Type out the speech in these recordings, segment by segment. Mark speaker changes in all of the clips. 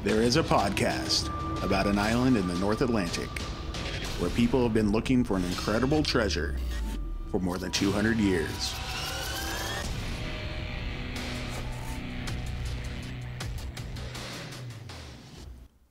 Speaker 1: There is a podcast about an island in the North Atlantic where people have been looking for an incredible treasure for more than 200 years.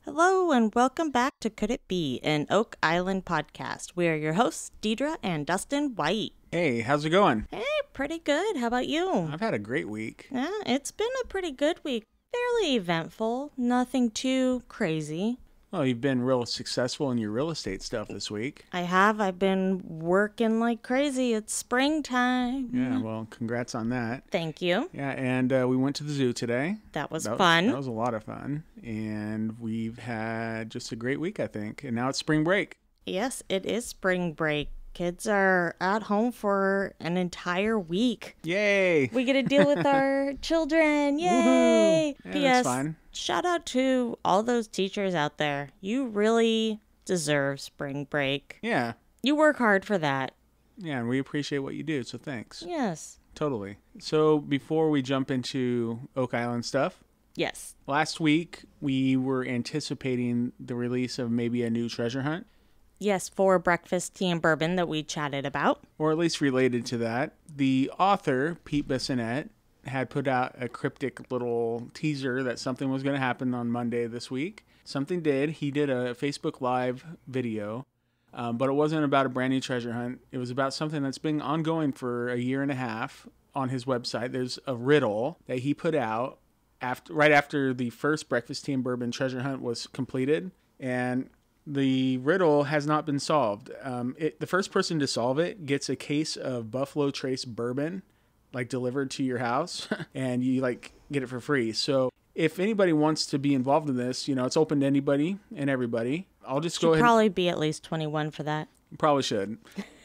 Speaker 2: Hello and welcome back to Could It Be, an Oak Island podcast. We are your hosts, Deidre and Dustin White.
Speaker 1: Hey, how's it going?
Speaker 2: Hey, pretty good. How about you?
Speaker 1: I've had a great week.
Speaker 2: Yeah, it's been a pretty good week. Fairly eventful. Nothing too crazy.
Speaker 1: Well, you've been real successful in your real estate stuff this week.
Speaker 2: I have. I've been working like crazy. It's springtime.
Speaker 1: Yeah, well, congrats on that.
Speaker 2: Thank you.
Speaker 1: Yeah, and we went to the zoo today.
Speaker 2: That was fun.
Speaker 1: That was a lot of fun. And we've had just a great week, I think. And now it's spring break.
Speaker 2: Yes, it is spring break. Kids are at home for an entire week.
Speaker 1: Yay!
Speaker 2: We get to deal with our children. Yay!
Speaker 1: Yeah,
Speaker 2: P.S.
Speaker 1: that's fine.
Speaker 2: Shout out to all those teachers out there. You really deserve spring break.
Speaker 1: Yeah.
Speaker 2: You work hard for that.
Speaker 1: Yeah, and we appreciate what you do, so thanks.
Speaker 2: Yes.
Speaker 1: Totally. So before we jump into Oak Island stuff,
Speaker 2: Yes.
Speaker 1: last week we were anticipating the release of maybe a new treasure hunt.
Speaker 2: Yes, for breakfast, tea, and bourbon that we chatted about.
Speaker 1: Or at least related to that. The author, Pete Bissonnette, had put out a cryptic little teaser that something was going to happen on Monday this week. Something did. He did a Facebook Live video, but it wasn't about a brand new treasure hunt. It was about something that's been ongoing for a year and a half on his website. There's a riddle that he put out right after the first breakfast, tea, and bourbon treasure hunt was completed, and the riddle has not been solved. The first person to solve it gets a case of Buffalo Trace bourbon, like delivered to your house, and you like get it for free. So if anybody wants to be involved in this, it's open to anybody and everybody. I'll just go ahead.
Speaker 2: Probably be at least 21 for that.
Speaker 1: Probably should.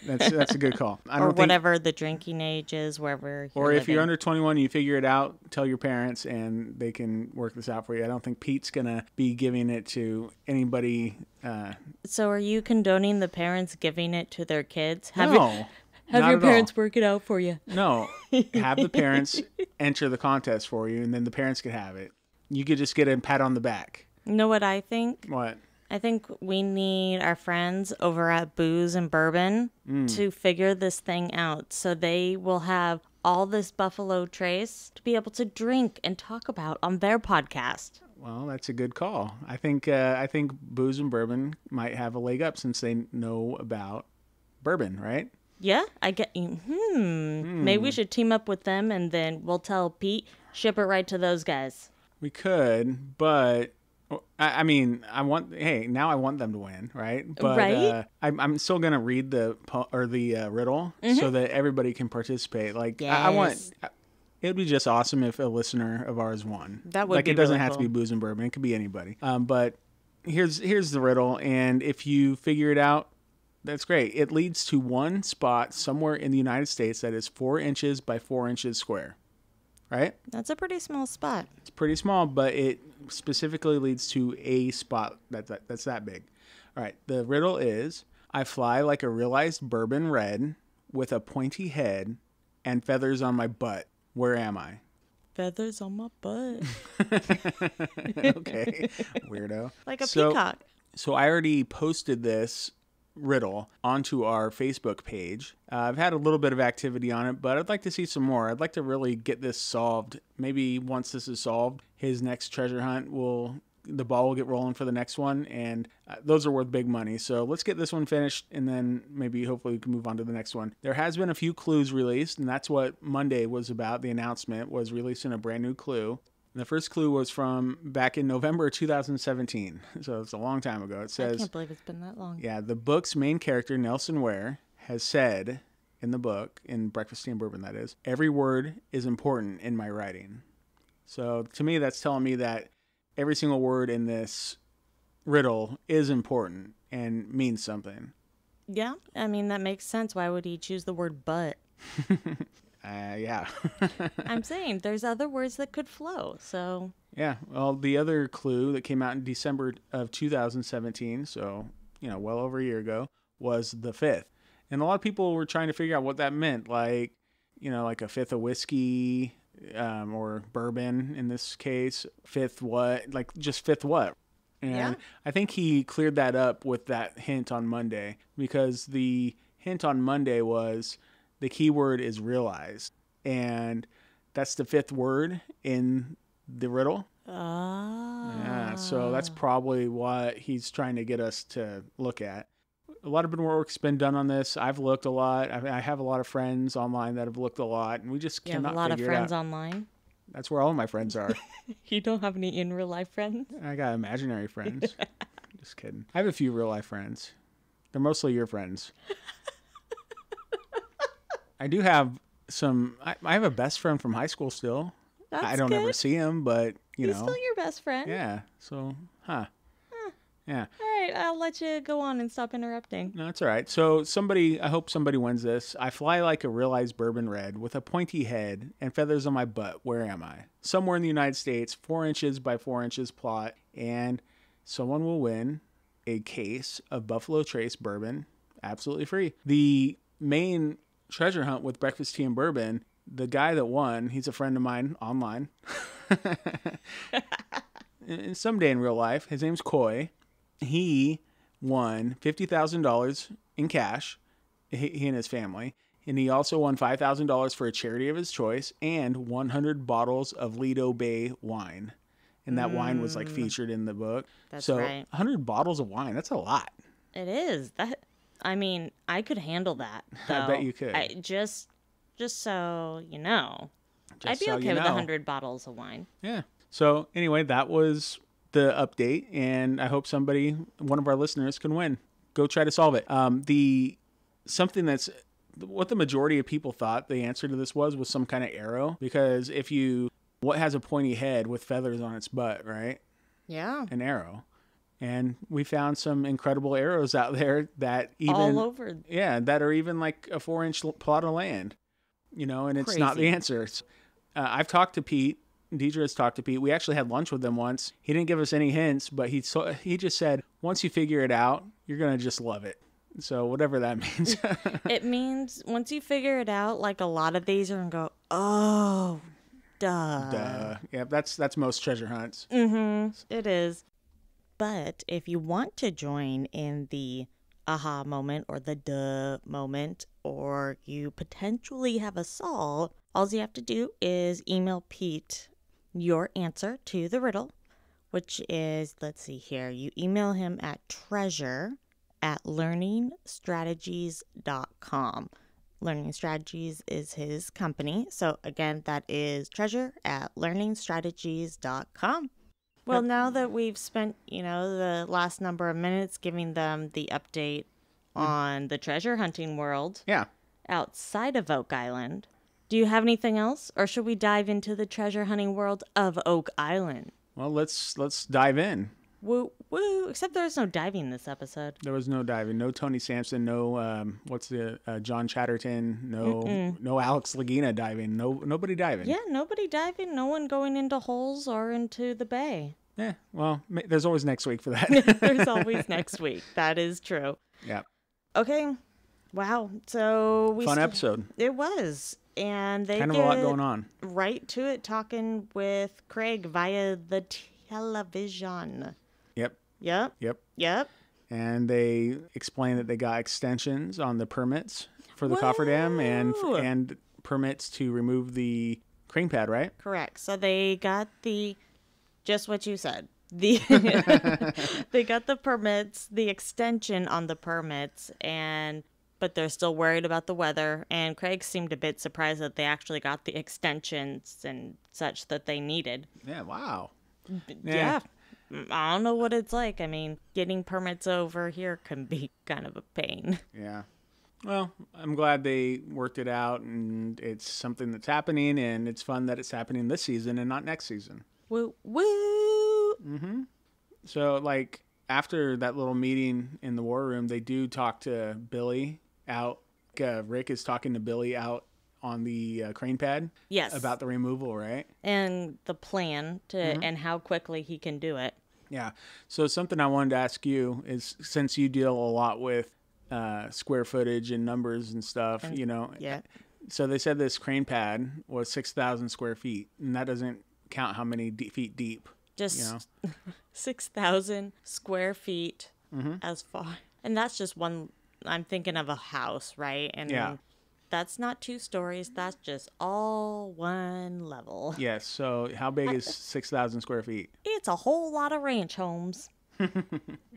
Speaker 1: That's a good call.
Speaker 2: Or whatever the drinking age is, wherever you're
Speaker 1: Or if
Speaker 2: living.
Speaker 1: you're under 21 and you figure it out, tell your parents and they can work this out for you. I don't think Pete's going to be giving it to anybody.
Speaker 2: So are you condoning the parents giving it to their kids?
Speaker 1: No,
Speaker 2: Have
Speaker 1: not
Speaker 2: your
Speaker 1: at
Speaker 2: parents
Speaker 1: all.
Speaker 2: work it out for you.
Speaker 1: No, have the parents enter the contest for you, and then the parents could have it. You could just get a pat on the back.
Speaker 2: You know what I think?
Speaker 1: What?
Speaker 2: I think we need our friends over at Booze and Bourbon to figure this thing out so they will have all this Buffalo Trace to be able to drink and talk about on their podcast.
Speaker 1: Well, that's a good call. I think Booze and Bourbon might have a leg up since they know about bourbon, right?
Speaker 2: Yeah, I get you. Maybe we should team up with them and then we'll tell Pete, ship it right to those guys.
Speaker 1: We could, but I mean, now I want them to win, right? But
Speaker 2: right?
Speaker 1: I'm still gonna read the riddle so that everybody can participate. Like
Speaker 2: Yes.
Speaker 1: I want. It would be just awesome if a listener of ours won.
Speaker 2: That would be
Speaker 1: it doesn't
Speaker 2: really
Speaker 1: have
Speaker 2: cool.
Speaker 1: to be Booze and Bourbon. It could be anybody. But here's the riddle, and if you figure it out, that's great. It leads to one spot somewhere in the United States that is 4 inches by 4 inches square. Right?
Speaker 2: That's a pretty small spot.
Speaker 1: It's pretty small, but it specifically leads to a spot that's that big. All right. The riddle is, I fly like a realized bourbon red with a pointy head and feathers on my butt. Where am I?
Speaker 2: Feathers on my butt.
Speaker 1: Okay. Weirdo.
Speaker 2: Like a peacock.
Speaker 1: So I already posted this riddle onto our Facebook page. I've had a little bit of activity on it, but I'd like to see some more. I'd like to really get this solved. Maybe once this is solved, his next treasure hunt the ball will get rolling for the next one, and those are worth big money. So let's get this one finished, and then maybe hopefully we can move on to the next one. There has been a few clues released, and that's what Monday was about. The announcement was releasing a brand new clue. And the first clue was from back in November 2017, so it's a long time ago. It says,
Speaker 2: I can't believe it's been that long.
Speaker 1: Yeah, the book's main character, Nelson Ware, has said in the book, in Breakfast, Tea, and Bourbon that is, every word is important in my writing. So to me, that's telling me that every single word in this riddle is important and means something.
Speaker 2: Yeah, I mean, that makes sense. Why would he choose the word butt?
Speaker 1: Yeah.
Speaker 2: I'm saying there's other words that could flow, so.
Speaker 1: Yeah, well, the other clue that came out in December of 2017, so, well over a year ago, was the fifth. And a lot of people were trying to figure out what that meant, like a fifth of whiskey, or bourbon in this case. Fifth what? Like just fifth what? And I think he cleared that up with that hint on Monday, because the hint on Monday was the keyword is realized. And that's the fifth word in the riddle.
Speaker 2: Oh.
Speaker 1: Yeah, so that's probably what he's trying to get us to look at. A lot of work's been done on this. I've looked a lot. I have a lot of friends online that have looked a lot, and we just
Speaker 2: You have
Speaker 1: cannot
Speaker 2: a lot of
Speaker 1: figure it
Speaker 2: friends
Speaker 1: out.
Speaker 2: online?
Speaker 1: That's where all my friends are.
Speaker 2: You don't have any in real life friends?
Speaker 1: I got imaginary friends. Just kidding. I have a few real life friends. They're mostly your friends. I do have some. I have a best friend from high school still.
Speaker 2: That's
Speaker 1: I don't
Speaker 2: good.
Speaker 1: ever see him, but
Speaker 2: He's
Speaker 1: know.
Speaker 2: still your best friend.
Speaker 1: Yeah. So, yeah.
Speaker 2: All right, I'll let you go on and stop interrupting.
Speaker 1: No, that's all right. So I hope somebody wins this. I fly like a realized bourbon red with a pointy head and feathers on my butt. Where am I? Somewhere in the United States, 4 inches by 4 inches plot, and someone will win a case of Buffalo Trace bourbon, absolutely free. The main treasure hunt with breakfast tea and bourbon, the guy that won, he's a friend of mine online. And someday in real life, his name's Coy. He won $50,000 in cash, he and his family. And he also won $5,000 for a charity of his choice and 100 bottles of Lido Bay wine. And that wine was like featured in the book.
Speaker 2: That's
Speaker 1: so
Speaker 2: right.
Speaker 1: 100 bottles of wine, that's a lot.
Speaker 2: It is. I mean, I could handle that. Though.
Speaker 1: I bet you could.
Speaker 2: Just so you know. I'd be
Speaker 1: so
Speaker 2: okay
Speaker 1: you
Speaker 2: with
Speaker 1: know.
Speaker 2: 100 bottles of wine.
Speaker 1: Yeah. So anyway, that was the update, and I hope one of our listeners, can win. Go try to solve it. What the majority of people thought the answer to this was some kind of arrow, because what has a pointy head with feathers on its butt, right?
Speaker 2: Yeah.
Speaker 1: An arrow. And we found some incredible arrows out there that even
Speaker 2: all over.
Speaker 1: Yeah, that are even like a 4-inch plot of land, and it's not the
Speaker 2: Crazy.
Speaker 1: answer. I've talked to Pete. Deidre has talked to Pete. We actually had lunch with him once. He didn't give us any hints, but he just said, once you figure it out, you're going to just love it. So whatever that means.
Speaker 2: It means once you figure it out, like a lot of these are going to go, oh, duh.
Speaker 1: Duh. Yeah, that's most treasure hunts.
Speaker 2: Mm-hmm. It is. But if you want to join in the aha moment or the duh moment, or you potentially have a solve, all you have to do is email Pete your answer to the riddle, which is, let's see here, you email him at treasure@learningstrategies.com. Learning Strategies is his company. So again, that is treasure@learningstrategies.com. Well, now that we've spent, the last number of minutes giving them the update on the treasure hunting world outside of Oak Island, do you have anything else? Or should we dive into the treasure hunting world of Oak Island?
Speaker 1: Well, let's dive in.
Speaker 2: Woo, woo. Except there's no diving this episode.
Speaker 1: There was no diving. No Tony Sampson. No, John Chatterton. No Alex Lagina diving. Nobody diving.
Speaker 2: Yeah, nobody diving. No one going into holes or into the bay.
Speaker 1: Yeah, well, there's always next week for that.
Speaker 2: There's always next week. That is true.
Speaker 1: Yeah.
Speaker 2: Okay. Wow. So
Speaker 1: Fun episode.
Speaker 2: It was. And they
Speaker 1: kind of a lot going on.
Speaker 2: Right to it, talking with Craig via the television. Yep.
Speaker 1: And they explained that they got extensions on the permits for the cofferdam and permits to remove the crane pad, right?
Speaker 2: Correct. So they got just what you said. They got the permits, the extension on the permits, but they're still worried about the weather. And Craig seemed a bit surprised that they actually got the extensions and such that they needed.
Speaker 1: Yeah, wow.
Speaker 2: Yeah. I don't know what it's like. I mean, getting permits over here can be kind of a pain.
Speaker 1: Yeah. Well, I'm glad they worked it out, and it's something that's happening, and it's fun that it's happening this season and not next season.
Speaker 2: Woo, woo.
Speaker 1: Mm-hmm. So, after that little meeting in the war room, they do talk to Billy out. Rick is talking to Billy out on the crane pad.
Speaker 2: Yes.
Speaker 1: About the removal, right?
Speaker 2: And the plan and how quickly he can do it.
Speaker 1: Yeah. So something I wanted to ask you is, since you deal a lot with square footage and numbers and stuff,
Speaker 2: Yeah.
Speaker 1: So they said this crane pad was 6,000 square feet, and that doesn't count how many feet deep.
Speaker 2: Just 6,000 square feet as far. And that's just one, I'm thinking of a house, right? And that's not 2 stories. That's just all one level.
Speaker 1: Yes. So how big is 6,000 square feet?
Speaker 2: It's a whole lot of ranch homes.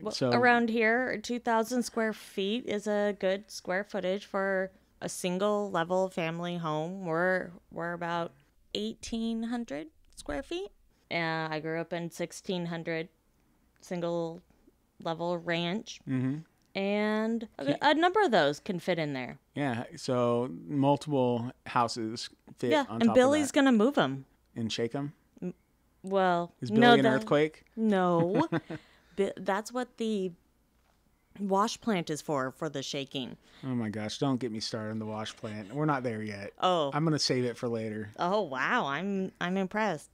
Speaker 1: So
Speaker 2: around here, 2,000 square feet is a good square footage for a single level family home. We're about 1,800 square feet. I grew up in 1,600 single level ranch. Mm-hmm. And a number of those can fit in there.
Speaker 1: Yeah, so multiple houses fit on top
Speaker 2: and Billy's
Speaker 1: of that.
Speaker 2: going to move them.
Speaker 1: And shake them?
Speaker 2: Well,
Speaker 1: is Billy an earthquake?
Speaker 2: No. That's what the wash plant is for the shaking.
Speaker 1: Oh my gosh, don't get me started on the wash plant. We're not there yet.
Speaker 2: Oh.
Speaker 1: I'm going to save it for later.
Speaker 2: Oh, wow. I'm impressed.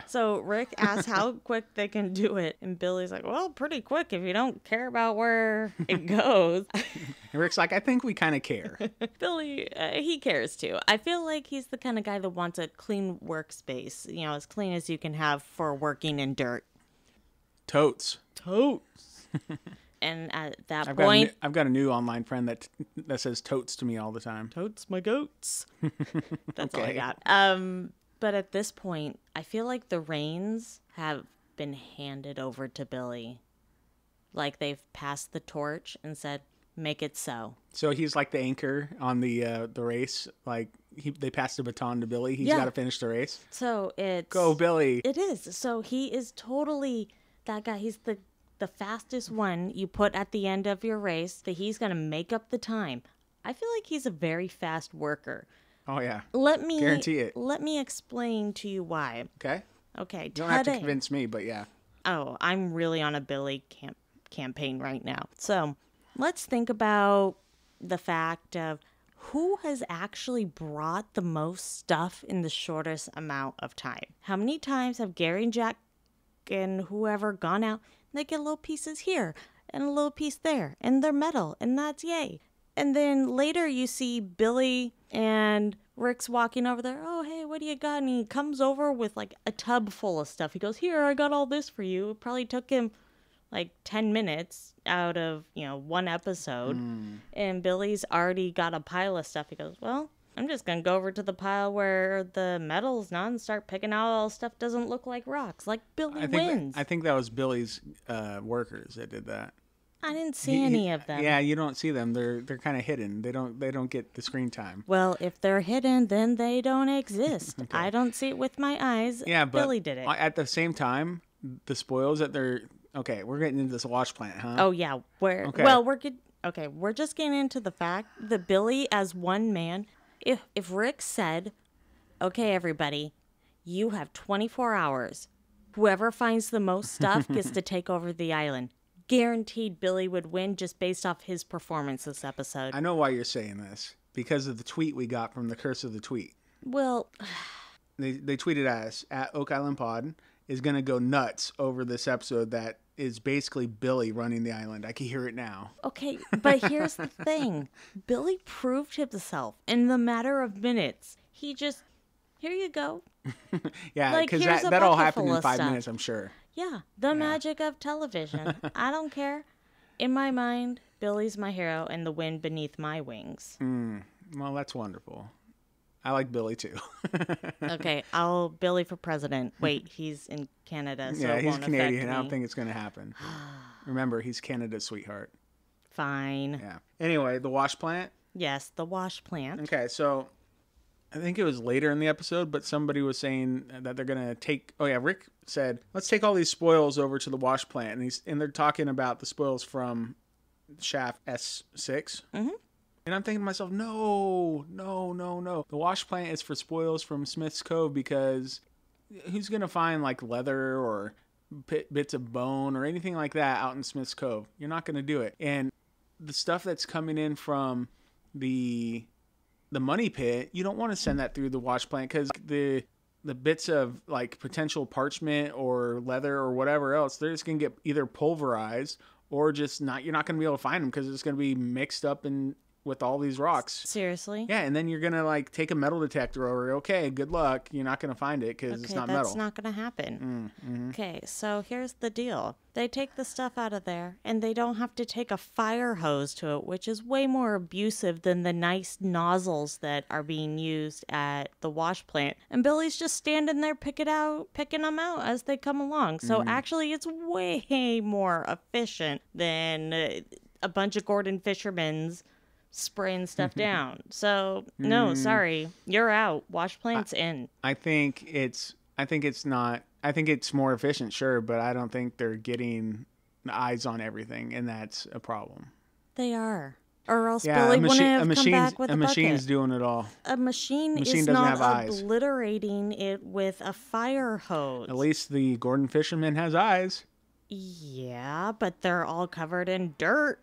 Speaker 2: So Rick asks how quick they can do it. And Billy's like, well, pretty quick if you don't care about where it goes.
Speaker 1: And Rick's like, I think we kind of care.
Speaker 2: Billy, he cares too. I feel like he's the kind of guy that wants a clean workspace, as clean as you can have for working in dirt.
Speaker 1: Totes.
Speaker 2: And at that point...
Speaker 1: I've got a new online friend that says totes to me all the time.
Speaker 2: Totes my goats. That's all I got. But at this point, I feel like the reins have been handed over to Billy. Like they've passed the torch and said, make it so.
Speaker 1: So he's like the anchor on the race. Like they passed the baton to Billy. He's got to finish the race.
Speaker 2: So it's...
Speaker 1: Go, Billy.
Speaker 2: It is. So he is totally that guy. He's the fastest one you put at the end of your race. That he's going to make up the time. I feel like he's a very fast worker.
Speaker 1: Oh, yeah.
Speaker 2: Guarantee it. Let me explain to you why.
Speaker 1: Okay.
Speaker 2: You
Speaker 1: don't have to convince me, but yeah.
Speaker 2: Oh, I'm really on a Billy campaign right now. So let's think about the fact of who has actually brought the most stuff in the shortest amount of time. How many times have Gary and Jack and whoever gone out and they get little pieces here and a little piece there and they're metal and that's yay. And then later you see Billy and Rick's walking over there. Oh, hey, what do you got? And he comes over with like a tub full of stuff. He goes, here, I got all this for you. It probably took him like 10 minutes out of, one episode. And Billy's already got a pile of stuff. He goes, well, I'm just going to go over to the pile where the metal's not and start picking out all stuff doesn't look like rocks. Like Billy wins.
Speaker 1: I think that was Billy's workers that did that.
Speaker 2: I didn't see any of them.
Speaker 1: Yeah, you don't see them. They're kind of hidden. They don't get the screen time.
Speaker 2: Well, if they're hidden, then they don't exist. Okay. I don't see it with my eyes.
Speaker 1: Yeah, but
Speaker 2: Billy did it.
Speaker 1: At the same time, the spoils that they're okay. We're getting into this wash plant, huh?
Speaker 2: Oh yeah, we're good. Okay, we're just getting into the fact that Billy, as one man, if Rick said, "Okay, everybody, you have 24 hours. Whoever finds the most stuff gets to take over the island." Guaranteed Billy would win just based off his performance this episode.
Speaker 1: I know why you're saying this. Because of the tweet we got from the Curse of the Tweet.
Speaker 2: Well...
Speaker 1: They tweeted at us, at Oak Island Pod, is going to go nuts over this episode that is basically Billy running the island. I can hear it now.
Speaker 2: Okay, but here's the thing. Billy proved himself in the matter of minutes. He just... Here you go.
Speaker 1: Yeah, because that all happened in 5 minutes, I'm sure.
Speaker 2: Yeah, the magic of television. I don't care. In my mind, Billy's my hero and the wind beneath my wings.
Speaker 1: Well, that's wonderful. I like Billy, too.
Speaker 2: Okay, I'll Billy for president. Wait, he's in Canada, so it
Speaker 1: he's
Speaker 2: won't
Speaker 1: Canadian.
Speaker 2: affect
Speaker 1: I don't
Speaker 2: me.
Speaker 1: think it's going to happen. Remember, he's Canada's sweetheart.
Speaker 2: Fine.
Speaker 1: Yeah. Anyway, the wash plant?
Speaker 2: Yes, the wash plant.
Speaker 1: Okay, so... I think it was later in the episode, but somebody was saying that they're going to take... Oh, yeah, Rick said, let's take all these spoils over to the wash plant. And they're talking about the spoils from shaft S6. Mm-hmm. And I'm thinking to myself, no. The wash plant is for spoils from Smith's Cove because who's going to find, like, leather or bits of bone or anything like that out in Smith's Cove? You're not going to do it. And the stuff that's coming in from the money pit, you don't want to send that through the wash plant because the bits of like potential parchment or leather or whatever else, they're just going to get either pulverized or just not, you're not going to be able to find them because it's going to be mixed up in with all these rocks.
Speaker 2: Seriously?
Speaker 1: Yeah, and then you're going to like take a metal detector over. Okay, good luck. You're not going to find it because it's not metal.
Speaker 2: That's not going to happen. Okay, so here's the deal. They take the stuff out of there, and they don't have to take a fire hose to it, which is way more abusive than the nice nozzles that are being used at the wash plant. And Billy's just standing there picking them out as they come along. So actually, it's way more efficient than a bunch of Gordon Fishermen's spraying stuff down. So no, sorry, you're out. Wash plant's in.
Speaker 1: I think it's more efficient, sure, but I don't think they're getting eyes on everything, and that's a problem.
Speaker 2: They are. Or else Billy wouldn't have come back with a bucket.
Speaker 1: machine's doing it all.
Speaker 2: A machine is
Speaker 1: doesn't
Speaker 2: not
Speaker 1: have eyes.
Speaker 2: obliterating it with a fire hose.
Speaker 1: At least the Gordon Fisherman has eyes.
Speaker 2: Yeah, but they're all covered in dirt.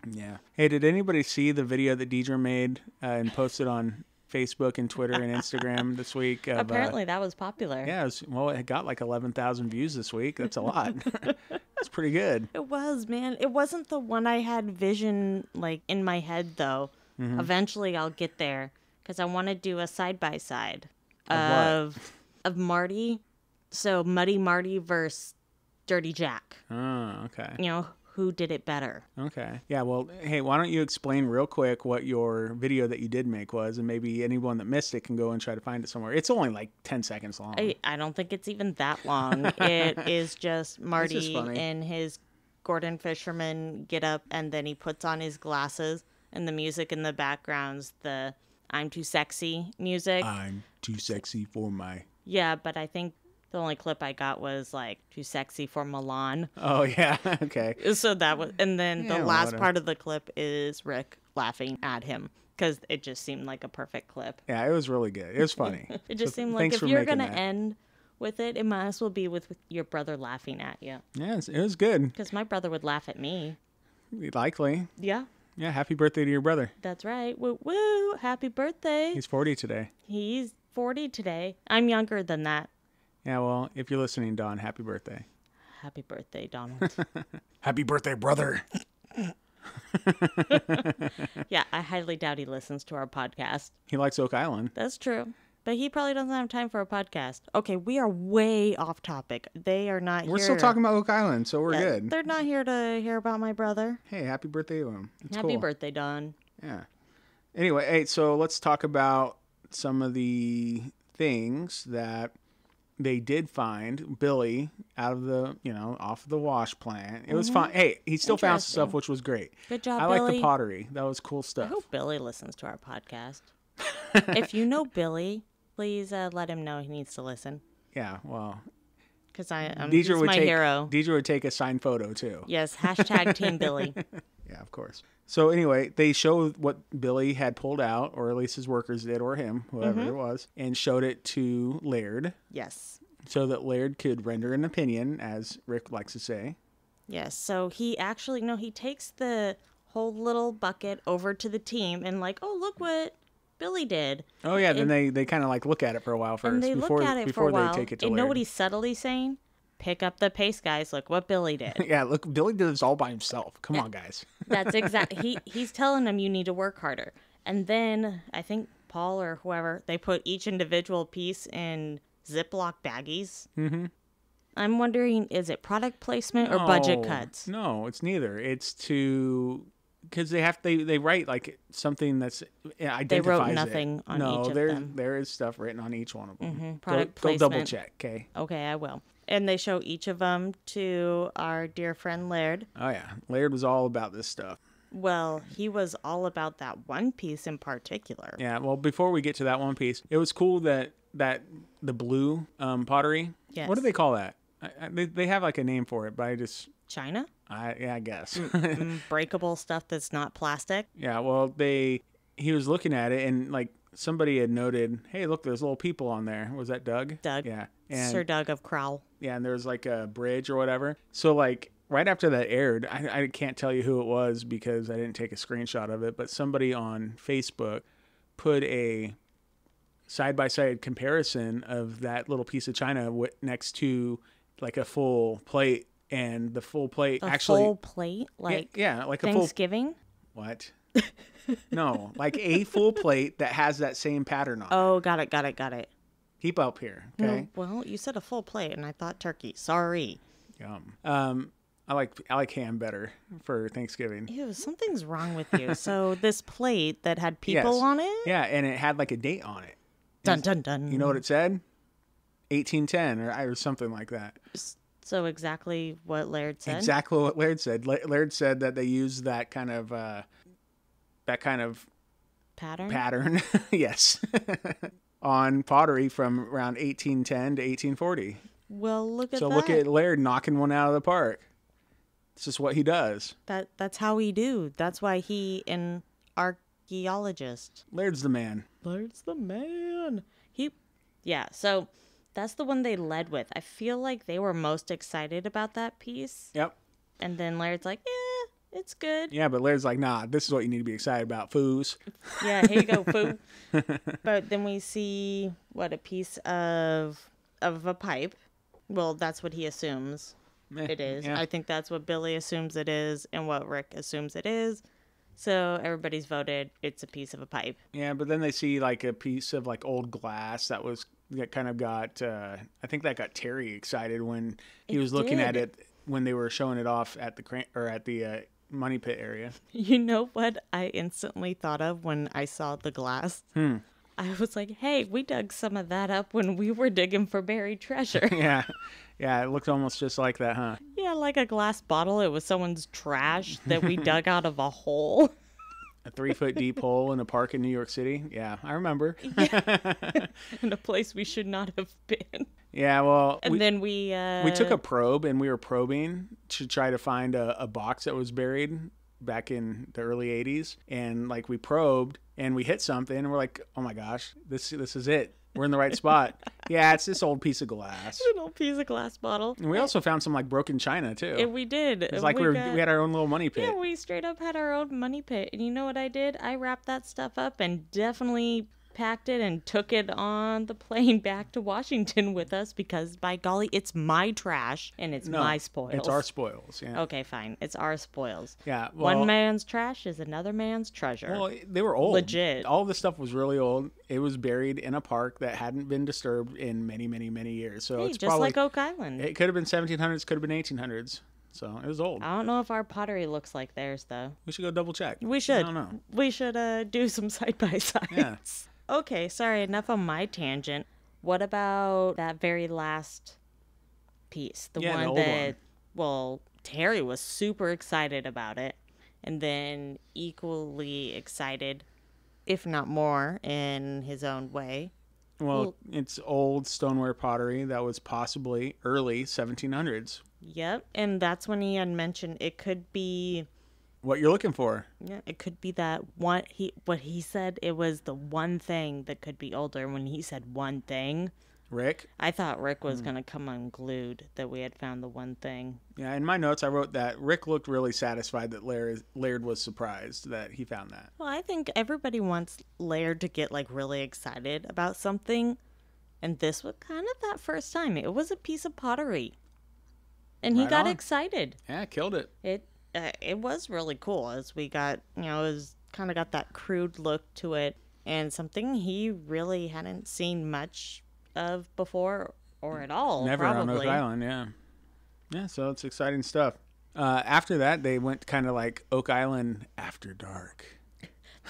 Speaker 1: Yeah. Hey, did anybody see the video that Deidre made and posted on Facebook and Twitter and Instagram this week?
Speaker 2: Apparently that was popular.
Speaker 1: Yeah, it got like 11,000 views this week. That's a lot. That's pretty good.
Speaker 2: It was, man. It wasn't the one I had vision like in my head, though. Eventually I'll get there because I want to do a side-by-side of Marty. So Muddy Marty versus Dirty Jack.
Speaker 1: Oh, okay.
Speaker 2: You know, who did it better?
Speaker 1: Okay. Yeah, well, hey, why don't you explain real quick what your video that you did make was, and maybe anyone that missed it can go and try to find it somewhere. It's only like 10 seconds long.
Speaker 2: I don't think it's even that long. It is just Marty and his Gordon Fisherman get up, and then he puts on his glasses, and the music in the background's the I'm Too Sexy music.
Speaker 1: I'm too sexy for my...
Speaker 2: Yeah, but I think the only clip I got was like Too Sexy for Milan.
Speaker 1: Oh, yeah. Okay.
Speaker 2: So that was, and then the last part of the clip is Rick laughing at him because it just seemed like a perfect clip.
Speaker 1: Yeah, it was really good. It was funny.
Speaker 2: It just seemed like if you're going to end with it, it might as well be with your brother laughing at you.
Speaker 1: Yeah, it was good.
Speaker 2: Because my brother would laugh at me.
Speaker 1: Likely.
Speaker 2: Yeah.
Speaker 1: Yeah, happy birthday to your brother.
Speaker 2: That's right. Woo, woo. Happy birthday.
Speaker 1: He's 40 today.
Speaker 2: He's 40 today. I'm younger than that.
Speaker 1: Yeah, well, if you're listening, Don, happy birthday.
Speaker 2: Happy birthday, Donald.
Speaker 1: Happy birthday, brother.
Speaker 2: Yeah, I highly doubt he listens to our podcast.
Speaker 1: He likes Oak Island.
Speaker 2: That's true. But he probably doesn't have time for a podcast. Okay, we are way off topic. They are not here.
Speaker 1: We're still talking about Oak Island, so we're good.
Speaker 2: They're not here to hear about my brother.
Speaker 1: Hey, happy birthday to him.
Speaker 2: Happy birthday, Don.
Speaker 1: Yeah. Anyway, hey, so let's talk about some of the things that they did find Billy out of the, off the wash plant. It was fine. Hey, he still found stuff, which was great.
Speaker 2: Good job,
Speaker 1: Billy. I
Speaker 2: like
Speaker 1: the pottery. That was cool stuff.
Speaker 2: I hope Billy listens to our podcast. If you know Billy, please let him know he needs to listen.
Speaker 1: Yeah, well.
Speaker 2: Because he's my hero.
Speaker 1: Deidre would take a signed photo, too.
Speaker 2: Yes, hashtag Team Billy.
Speaker 1: Yeah, of course. So anyway, they showed what Billy had pulled out, or at least his workers did, or him, whoever it was, and showed it to Laird.
Speaker 2: Yes.
Speaker 1: So that Laird could render an opinion, as Rick likes to say.
Speaker 2: Yes, so he actually, he takes the whole little bucket over to the team and oh, look what Billy did.
Speaker 1: Oh, yeah, then they kind of look at it for a while first.
Speaker 2: And they look at it for a while.
Speaker 1: They take it to
Speaker 2: and
Speaker 1: Laird.
Speaker 2: Know what he's subtly saying? Pick up the pace, guys. Look what Billy did.
Speaker 1: Yeah, look, Billy did this all by himself. Come on, guys.
Speaker 2: That's exactly. He's telling them you need to work harder. And then I think Paul or whoever, they put each individual piece in Ziploc baggies. Mm-hmm. I'm wondering, is it product placement or budget cuts?
Speaker 1: No, it's neither. It's because they write something that's identifies
Speaker 2: They wrote nothing on each of them.
Speaker 1: No, there is stuff written on each one of them.
Speaker 2: Mm-hmm. Product placement.
Speaker 1: Go double check, okay?
Speaker 2: Okay, I will. And they show each of them to our dear friend Laird.
Speaker 1: Oh, yeah. Laird was all about this stuff.
Speaker 2: Well, he was all about that one piece in particular.
Speaker 1: Yeah, well, before we get to that one piece, it was cool that the blue pottery,
Speaker 2: yes.
Speaker 1: What do they call that? They have a name for it, but I just...
Speaker 2: China?
Speaker 1: I guess.
Speaker 2: Breakable stuff that's not plastic?
Speaker 1: Yeah, well, he was looking at it, and somebody had noted, hey, look, there's little people on there. Was that Doug?
Speaker 2: Doug.
Speaker 1: Yeah.
Speaker 2: Sir Doug of Crowell.
Speaker 1: Yeah, and there was a bridge or whatever. So right after that aired, I can't tell you who it was because I didn't take a screenshot of it, but somebody on Facebook put a side-by-side comparison of that little piece of china next to a full plate, and the full plate
Speaker 2: full plate?
Speaker 1: yeah,
Speaker 2: Thanksgiving?
Speaker 1: What? No, like a full plate that has that same pattern on it.
Speaker 2: Oh, got it.
Speaker 1: Keep up here, okay?
Speaker 2: Well, you said a full plate, and I thought turkey. Sorry.
Speaker 1: Yum. I like ham better for Thanksgiving.
Speaker 2: Ew, something's wrong with you. So this plate that had people
Speaker 1: Yes.
Speaker 2: on it?
Speaker 1: Yeah, and it had like a date on it.
Speaker 2: Dun, dun, dun.
Speaker 1: You know what it said? 1810 or something like that.
Speaker 2: So exactly what Laird said?
Speaker 1: Exactly what Laird said. Laird said that they used that kind of pattern, yes, on pottery from around 1810 to 1840.
Speaker 2: Well, look at that.
Speaker 1: So look at Laird knocking one out of the park. It's just what he does.
Speaker 2: That's how he do. That's why he an archaeologist.
Speaker 1: Laird's the man.
Speaker 2: Laird's the man. Yeah, so that's the one they led with. I feel like they were most excited about that piece.
Speaker 1: Yep.
Speaker 2: And then Laird's like, yeah, it's good.
Speaker 1: Yeah, but Laird's like, nah, this is what you need to be excited about, foos.
Speaker 2: Yeah, here you go, foo. But then we see, a piece of a pipe. Well, that's what he assumes it is.
Speaker 1: Yeah.
Speaker 2: I think that's what Billy assumes it is and what Rick assumes it is. So everybody's voted it's a piece of a pipe.
Speaker 1: Yeah, but then they see like a piece of like old glass that kind of got, I think that got Terry excited when he was looking at it when they were showing it off at the money pit area.
Speaker 2: You know what I instantly thought of when I saw the glass? I was like, hey, we dug some of that up when we were digging for buried treasure.
Speaker 1: Yeah, it looked almost just like that, huh?
Speaker 2: Yeah, like a glass bottle. It was someone's trash that we dug out of a hole.
Speaker 1: A 3-foot deep hole in a park in New York City. Yeah, I remember.
Speaker 2: In a place we should not have been.
Speaker 1: Yeah, well,
Speaker 2: And then we
Speaker 1: took a probe and we were probing to try to find a box that was buried back in the early 80s. And like we probed and we hit something and we're like, oh my gosh, this is it. We're in the right spot. Yeah, it's this old piece of glass.
Speaker 2: an old piece of glass bottle.
Speaker 1: And we also found some like broken china too.
Speaker 2: And we did.
Speaker 1: It's like we had our own little money pit.
Speaker 2: Yeah, we straight up had our own money pit. And you know what I did? I wrapped that stuff up and definitely packed it and took it on the plane back to Washington with us because, by golly, it's my trash and it's my spoils.
Speaker 1: It's our spoils, yeah.
Speaker 2: Okay, fine. It's our spoils.
Speaker 1: Yeah. Well,
Speaker 2: one man's trash is another man's treasure.
Speaker 1: Well, they were old.
Speaker 2: Legit.
Speaker 1: All this stuff was really old. It was buried in a park that hadn't been disturbed in many, many, many years. So
Speaker 2: hey,
Speaker 1: it's
Speaker 2: just
Speaker 1: probably
Speaker 2: like Oak Island.
Speaker 1: It could have been 1700s, could have been 1800s. So it was old.
Speaker 2: I don't know if our pottery looks like theirs, though.
Speaker 1: We should go double check.
Speaker 2: We should.
Speaker 1: I don't know.
Speaker 2: We should do some side-by-sides.
Speaker 1: Yeah.
Speaker 2: Okay, sorry, enough on my tangent. What about that very last piece? The
Speaker 1: Yeah,
Speaker 2: one
Speaker 1: the old
Speaker 2: that,
Speaker 1: one.
Speaker 2: well, Terry was super excited about it. And then equally excited, if not more, in his own way.
Speaker 1: Well, it's old stoneware pottery that was possibly early 1700s.
Speaker 2: Yep, and that's when he had mentioned it could be...
Speaker 1: What you're looking for.
Speaker 2: Yeah, it could be that what he said, it was the one thing that could be older. When he said one thing,
Speaker 1: Rick?
Speaker 2: I thought Rick was going to come unglued that we had found the one thing.
Speaker 1: Yeah, in my notes I wrote that Rick looked really satisfied that Laird was surprised that he found that.
Speaker 2: Well, I think everybody wants Laird to get like really excited about something, and this was kind of that first time. It was a piece of pottery, and he
Speaker 1: Right
Speaker 2: got
Speaker 1: on.
Speaker 2: excited.
Speaker 1: Yeah, killed it.
Speaker 2: It was really cool as we got, it was kind of got that crude look to it, and something he really hadn't seen much of before or at all.
Speaker 1: Never
Speaker 2: probably.
Speaker 1: on Oak Island, yeah. Yeah, so it's exciting stuff. After that, they went kind of like Oak Island after dark.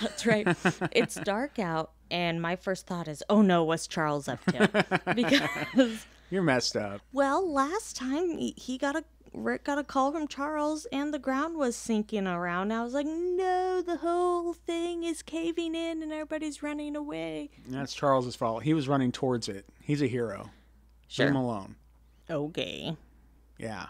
Speaker 2: That's right. It's dark out, and my first thought is, oh no, what's Charles up to? Because
Speaker 1: You're messed up.
Speaker 2: well, last time Rick got a call from Charles, and the ground was sinking around. I was like, no, the whole thing is caving in, and everybody's running away.
Speaker 1: That's Charles's fault. He was running towards it. He's a hero.
Speaker 2: Sure.
Speaker 1: Leave him alone.
Speaker 2: Okay.
Speaker 1: Yeah.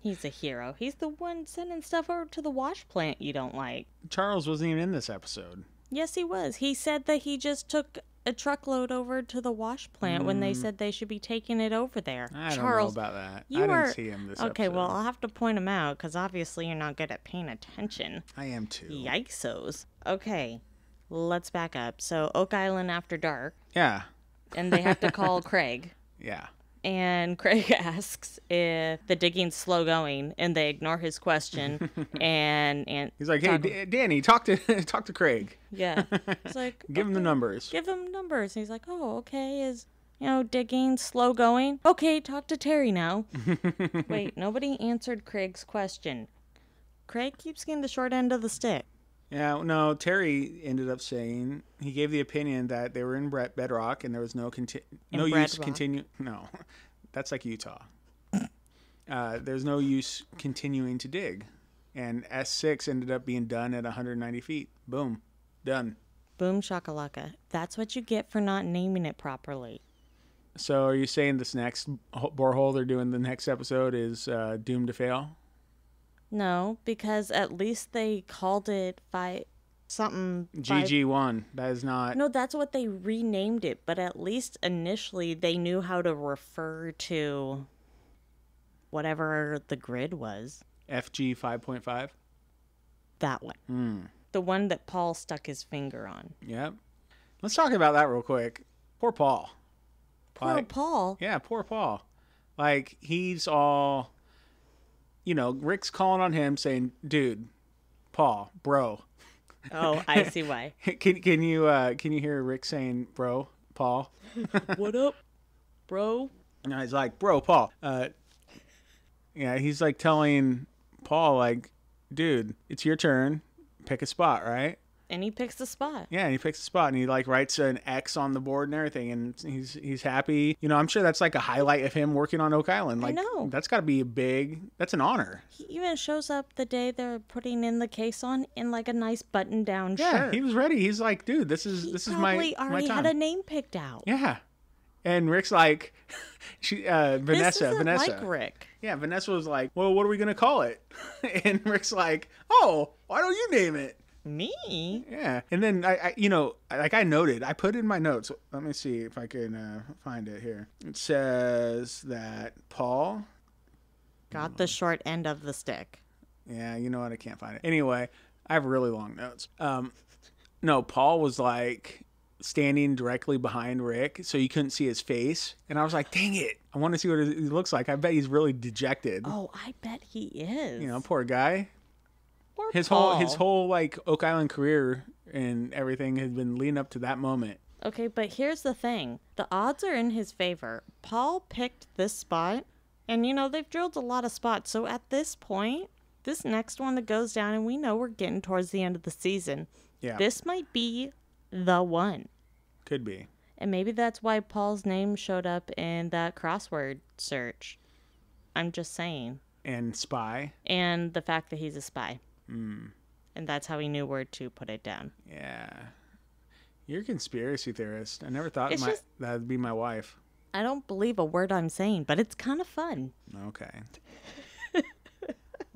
Speaker 2: He's a hero. He's the one sending stuff over to the wash plant you don't like.
Speaker 1: Charles wasn't even in this episode.
Speaker 2: Yes, he was. He said that he just took a truckload over to the wash plant when they said they should be taking it over there.
Speaker 1: I
Speaker 2: Charles,
Speaker 1: don't know about that.
Speaker 2: you
Speaker 1: I
Speaker 2: are...
Speaker 1: didn't see him this
Speaker 2: Okay,
Speaker 1: episode.
Speaker 2: well, I'll have to point him out because obviously you're not good at paying attention.
Speaker 1: I am too.
Speaker 2: Yikesos. Okay, let's back up. So, Oak Island after dark,
Speaker 1: Yeah.
Speaker 2: and they have to call Craig.
Speaker 1: Yeah.
Speaker 2: And Craig asks if the digging's slow going, and they ignore his question. and
Speaker 1: he's like, "Hey, Danny, talk to Craig."
Speaker 2: Yeah. It's like,
Speaker 1: give him the numbers.
Speaker 2: Give him numbers. And he's like, "Oh, okay. Is digging slow going? Okay, talk to Terry now." Wait, nobody answered Craig's question. Craig keeps getting the short end of the stick.
Speaker 1: Yeah, no, Terry ended up saying he gave the opinion that they were in bedrock and there was no use continue. No, that's like Utah. There's no use continuing to dig, and S6 ended up being done at 190 feet. Boom, done.
Speaker 2: Boom shakalaka. That's what you get for not naming it properly.
Speaker 1: So, are you saying this next borehole they're doing the next episode is doomed to fail?
Speaker 2: No, because at least they called it
Speaker 1: GG1. That is not...
Speaker 2: No, that's what they renamed it. But at least initially they knew how to refer to whatever the grid was.
Speaker 1: FG 5.5?
Speaker 2: That one. The one that Paul stuck his finger on.
Speaker 1: Yep. Let's talk about that real quick. Poor Paul.
Speaker 2: Poor Paul?
Speaker 1: Yeah, poor Paul. Like, he's all... Rick's calling on him saying, "Dude, Paul, bro."
Speaker 2: Oh, I see why.
Speaker 1: Can you hear Rick saying, "Bro, Paul"?
Speaker 2: What up, bro?
Speaker 1: And he's like, "Bro, Paul." Yeah, he's like telling Paul, like, "Dude, it's your turn. Pick a spot, right?"
Speaker 2: And he picks the spot.
Speaker 1: Yeah, and he picks a spot, and he like writes an X on the board and everything, and he's happy. I'm sure that's like a highlight of him working on Oak Island. Like,
Speaker 2: I know.
Speaker 1: That's got to be that's an honor.
Speaker 2: He even shows up the day they're putting in the case on in like a nice button-down shirt.
Speaker 1: Yeah, he was ready. He's like, "Dude, this is my time."
Speaker 2: He probably already had a name picked out.
Speaker 1: Yeah, and Rick's like, Vanessa.
Speaker 2: This isn't like Rick.
Speaker 1: Yeah, Vanessa was like, "Well, what are we gonna call it?" And Rick's like, "Oh, why don't you name it?"
Speaker 2: Me?
Speaker 1: Yeah. And then I noted, I put in my notes. Let me see if I can find it here. It says that Paul
Speaker 2: got the short end of the stick.
Speaker 1: Yeah, you know what? I can't find it. Anyway, I have really long notes. No, Paul was like standing directly behind Rick, so you couldn't see his face. And I was like, dang it. I want to see what he looks like. I bet he's really dejected.
Speaker 2: Oh, I bet he is.
Speaker 1: Poor guy. His
Speaker 2: Paul.
Speaker 1: whole like Oak Island career and everything has been leading up to that moment.
Speaker 2: Okay, but here's the thing. The odds are in his favor. Paul picked this spot, and they've drilled a lot of spots. So at this point, this next one that goes down, and we know we're getting towards the end of the season.
Speaker 1: Yeah.
Speaker 2: This might be the one.
Speaker 1: Could be.
Speaker 2: And maybe that's why Paul's name showed up in that crossword search. I'm just saying.
Speaker 1: And spy.
Speaker 2: And the fact that he's a spy. And that's how he knew where to put it down.
Speaker 1: Yeah. You're a conspiracy theorist. I never thought that'd be my wife.
Speaker 2: I don't believe a word I'm saying, but it's kind of fun.
Speaker 1: Okay.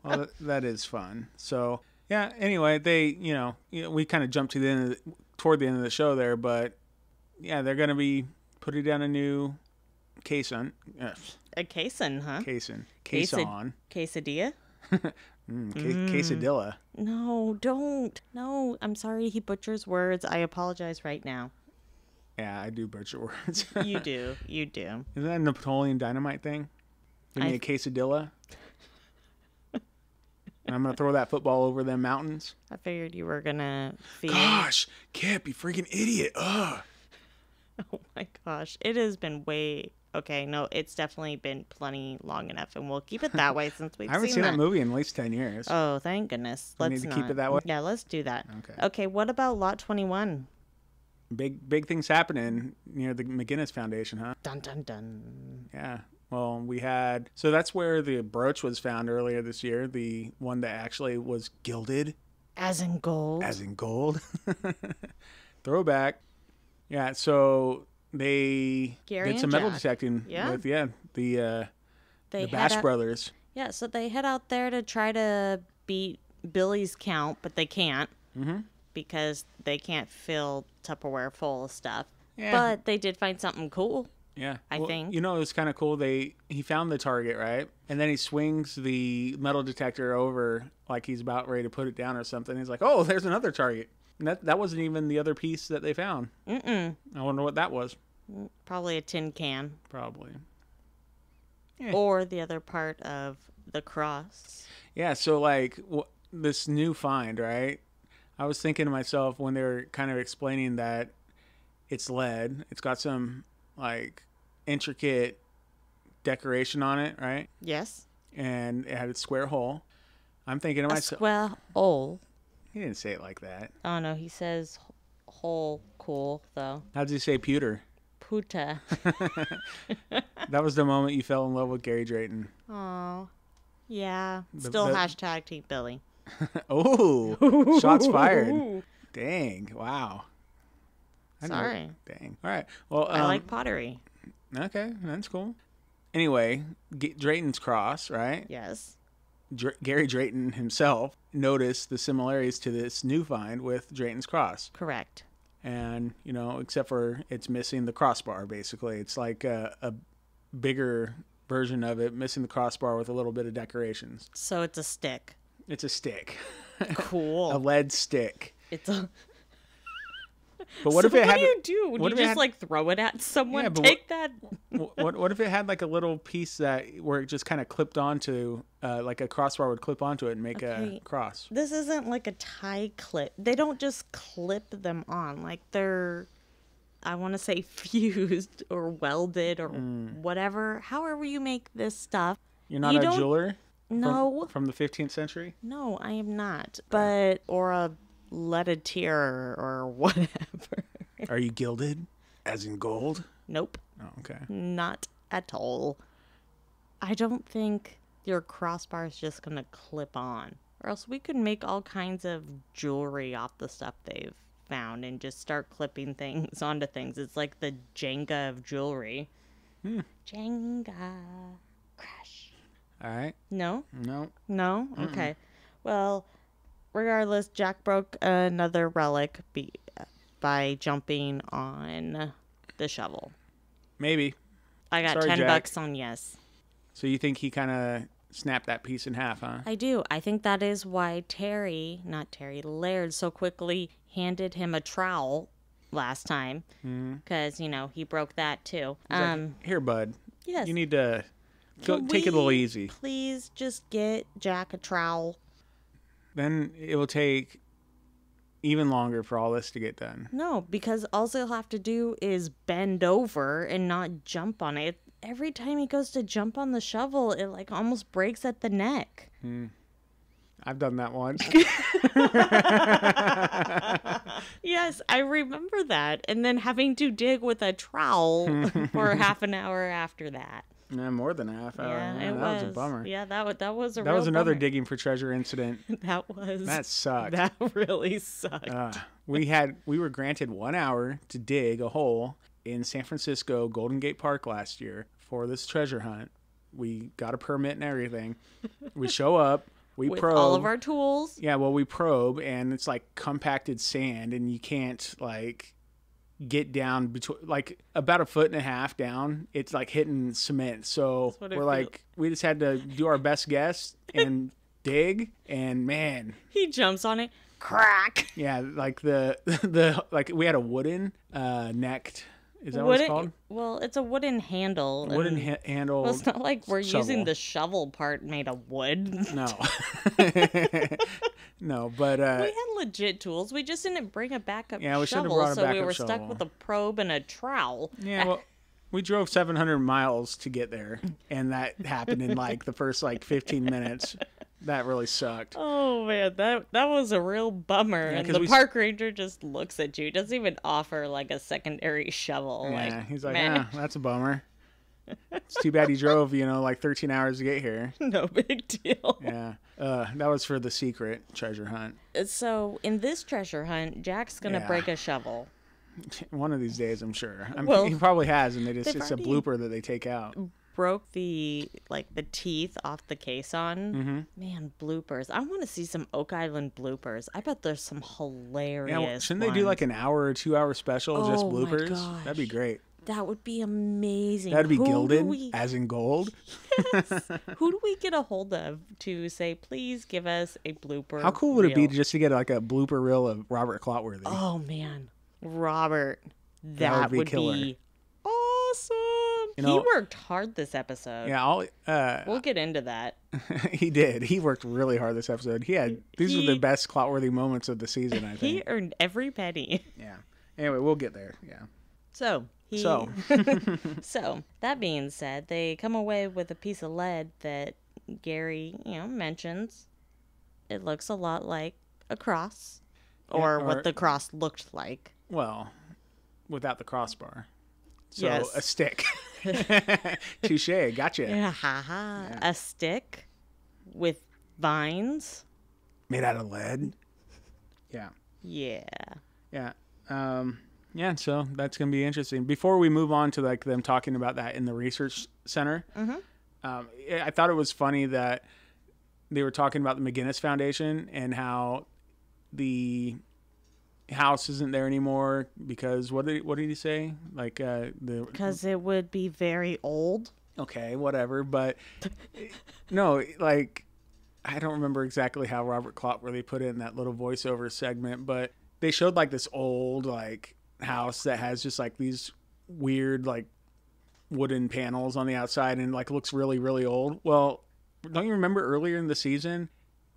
Speaker 1: Well, that is fun. So, yeah, anyway, they, we kind of jumped to toward the end of the show there, but yeah, they're going to be putting down a new caisson.
Speaker 2: A caisson, huh?
Speaker 1: Caisson.
Speaker 2: Quesadilla?
Speaker 1: Quesadilla.
Speaker 2: No, don't. No, I'm sorry he butchers words. I apologize right now.
Speaker 1: Yeah, I do butcher words.
Speaker 2: You do. Isn't
Speaker 1: that a Napoleon Dynamite thing? Give me a quesadilla. And I'm going to throw that football over them mountains.
Speaker 2: I figured you were going to feed.
Speaker 1: Gosh, Kip, you freaking idiot. Ugh.
Speaker 2: Oh my gosh. It has been way... Okay, no, it's definitely been plenty long enough, and we'll keep it that way since we've seen that.
Speaker 1: I haven't seen that movie in at least 10 years.
Speaker 2: Oh, thank goodness. Let's
Speaker 1: need to keep it that way?
Speaker 2: Yeah, let's do that.
Speaker 1: Okay.
Speaker 2: Okay, what about Lot 21?
Speaker 1: Big things happening near the Mcginnis Foundation, huh?
Speaker 2: Dun, dun, dun.
Speaker 1: Yeah. Well, so that's where the brooch was found earlier this year, the one that actually was gilded.
Speaker 2: As in gold.
Speaker 1: Throwback. Yeah, so... They did some metal detecting with the Bash brothers.
Speaker 2: Yeah, so they head out there to try to beat Billy's count, but they can't because they can't fill Tupperware full of stuff. Yeah. But they did find something cool.
Speaker 1: Yeah,
Speaker 2: I think.
Speaker 1: It was kind of cool. He found the target, right? And then he swings the metal detector over like he's about ready to put it down or something. He's like, "Oh, there's another target." And that wasn't even the other piece that they found. I wonder what that was.
Speaker 2: Probably a tin can.
Speaker 1: Probably.
Speaker 2: or the other part of the cross.
Speaker 1: Yeah, so like this new find, right? I was thinking to myself when they were kind of explaining that it's lead. It's got some like intricate decoration on it, right?
Speaker 2: Yes.
Speaker 1: And it had a square hole. I'm thinking to myself,
Speaker 2: square hole.
Speaker 1: He didn't say it like that.
Speaker 2: Oh no, he says hole cool though.
Speaker 1: How does he say pewter?
Speaker 2: Puta.
Speaker 1: That was the moment you fell in love with Gary Drayton.
Speaker 2: Oh, yeah. Still hashtag Team Billy.
Speaker 1: Oh, shots fired. Dang, wow.
Speaker 2: Sorry.
Speaker 1: Dang. All right. Well,
Speaker 2: I like pottery.
Speaker 1: Okay, that's cool. Anyway, Drayton's cross, right?
Speaker 2: Yes.
Speaker 1: Gary Drayton himself noticed the similarities to this new find with Drayton's cross.
Speaker 2: Correct.
Speaker 1: And, except for it's missing the crossbar, basically. It's like a bigger version of it, missing the crossbar with a little bit of decorations.
Speaker 2: So it's a stick.
Speaker 1: It's a stick.
Speaker 2: Cool.
Speaker 1: A lead stick.
Speaker 2: It's a...
Speaker 1: But what if it had...
Speaker 2: What do you do? Would you just like throw it at someone?
Speaker 1: Yeah,
Speaker 2: Take that...
Speaker 1: What if it had like a little piece where it just kind of clipped onto, like a crossbar would clip onto it and make a cross?
Speaker 2: This isn't like a tie clip. They don't just clip them on. Like they're, I want to say fused or welded or whatever. However you make this stuff.
Speaker 1: You're not a jeweler?
Speaker 2: No.
Speaker 1: From the 15th century?
Speaker 2: No, I am not. But, or a leadetier or whatever.
Speaker 1: Are you gilded? As in gold?
Speaker 2: Nope.
Speaker 1: Oh, okay.
Speaker 2: Not at all. I don't think your crossbar is just going to clip on. Or else we could make all kinds of jewelry off the stuff they've found and just start clipping things onto things. It's like the Jenga of jewelry. Jenga. Crash.
Speaker 1: All right.
Speaker 2: No?
Speaker 1: No.
Speaker 2: No? Okay. Well, regardless, Jack broke another relic by jumping on the shovel.
Speaker 1: Maybe.
Speaker 2: I got
Speaker 1: Sorry,
Speaker 2: $10 on yes.
Speaker 1: So you think he kind of snapped that piece in half, huh?
Speaker 2: I do. I think that is why Laird so quickly handed him a trowel last time. Because, he broke that too.
Speaker 1: Here, bud.
Speaker 2: Yes.
Speaker 1: You need to take it a little easy.
Speaker 2: Please just get Jack a trowel.
Speaker 1: Then it will take even longer for all this to get done.
Speaker 2: No, because all he'll have to do is bend over and not jump on it. Every time he goes to jump on the shovel, it like almost breaks at the neck.
Speaker 1: I've done that once.
Speaker 2: Yes, I remember that. And then having to dig with a trowel for half an hour after that.
Speaker 1: Yeah, more than half hour.
Speaker 2: Yeah,
Speaker 1: that was a bummer.
Speaker 2: Yeah, that was a
Speaker 1: That
Speaker 2: real
Speaker 1: was another
Speaker 2: bummer.
Speaker 1: digging for treasure incident. That sucked.
Speaker 2: That really sucked.
Speaker 1: We were granted 1 hour to dig a hole in San Francisco Golden Gate Park last year for this treasure hunt. We got a permit and everything. We show up. We
Speaker 2: with
Speaker 1: probe
Speaker 2: all of our tools.
Speaker 1: Yeah, well, we probe, and it's like compacted sand, and you can't like get down between like about 1.5 feet down. It's like hitting cement. So we're like, we just had to do our best guess and dig. And man,
Speaker 2: he jumps on it, crack.
Speaker 1: Yeah, like the like we had a wooden necked. Is that what it's called?
Speaker 2: Well, it's a wooden handle.
Speaker 1: Wooden handle.
Speaker 2: Well, it's not like we're
Speaker 1: shovel.
Speaker 2: using the shovel part made of wood.
Speaker 1: No. No, but...
Speaker 2: we had legit tools. We just didn't bring a backup shovel.
Speaker 1: Yeah, we should have brought a backup
Speaker 2: so we were
Speaker 1: shovel.
Speaker 2: stuck with a probe and a trowel.
Speaker 1: Yeah, well, we drove 700 miles to get there, and that happened in like the first like 15 minutes. That really sucked.
Speaker 2: Oh man, that was a real bummer.
Speaker 1: Yeah,
Speaker 2: and the park ranger just looks at you, doesn't even offer like a secondary shovel.
Speaker 1: Yeah,
Speaker 2: like,
Speaker 1: he's like, that's a bummer. It's too bad he drove, like 13 hours to get here.
Speaker 2: No big deal.
Speaker 1: Yeah. That was for the secret treasure hunt.
Speaker 2: So in this treasure hunt, Jack's gonna break a shovel.
Speaker 1: One of these days, I'm sure. He probably has, and it's a blooper that they take out.
Speaker 2: Broke the teeth off the caisson. Man, bloopers. I want to see some Oak Island bloopers. I bet there's some hilarious
Speaker 1: Yeah, shouldn't
Speaker 2: ones.
Speaker 1: they do like an hour or 2 hour special, just bloopers?
Speaker 2: My gosh.
Speaker 1: That'd be great.
Speaker 2: That would be amazing.
Speaker 1: That'd be gilded, as in gold.
Speaker 2: Yes. Who do we get a hold of to say, please give us a blooper
Speaker 1: How cool would it be
Speaker 2: reel?
Speaker 1: just to get like a blooper reel of Robert Clotworthy?
Speaker 2: Oh, man. Robert. That would be awesome. He worked hard this episode.
Speaker 1: Yeah,
Speaker 2: we'll get into that.
Speaker 1: He did. He worked really hard this episode. These were the best Clotworthy moments of the season, I think.
Speaker 2: He earned every penny.
Speaker 1: Yeah. Anyway, we'll get there. Yeah.
Speaker 2: So that being said, they come away with a piece of lead that Gary, mentions. It looks a lot like a cross, or what the cross looked like.
Speaker 1: Well, without the crossbar. So
Speaker 2: yes.
Speaker 1: A stick. Touche. Gotcha.
Speaker 2: Yeah. A stick with vines.
Speaker 1: Made out of lead. Yeah.
Speaker 2: Yeah.
Speaker 1: Yeah. Yeah, so that's going to be interesting. Before we move on to like them talking about that in the research center, I thought it was funny that they were talking about the Mcginnis Foundation and how the house isn't there anymore because what did he say? Like
Speaker 2: because it would be very old.
Speaker 1: Okay, whatever, but no, like I don't remember exactly how Robert Clotworthy put it in that little voiceover segment, but they showed like this old like house that has just like these weird like wooden panels on the outside and like looks really, really old. Well, don't you remember earlier in the season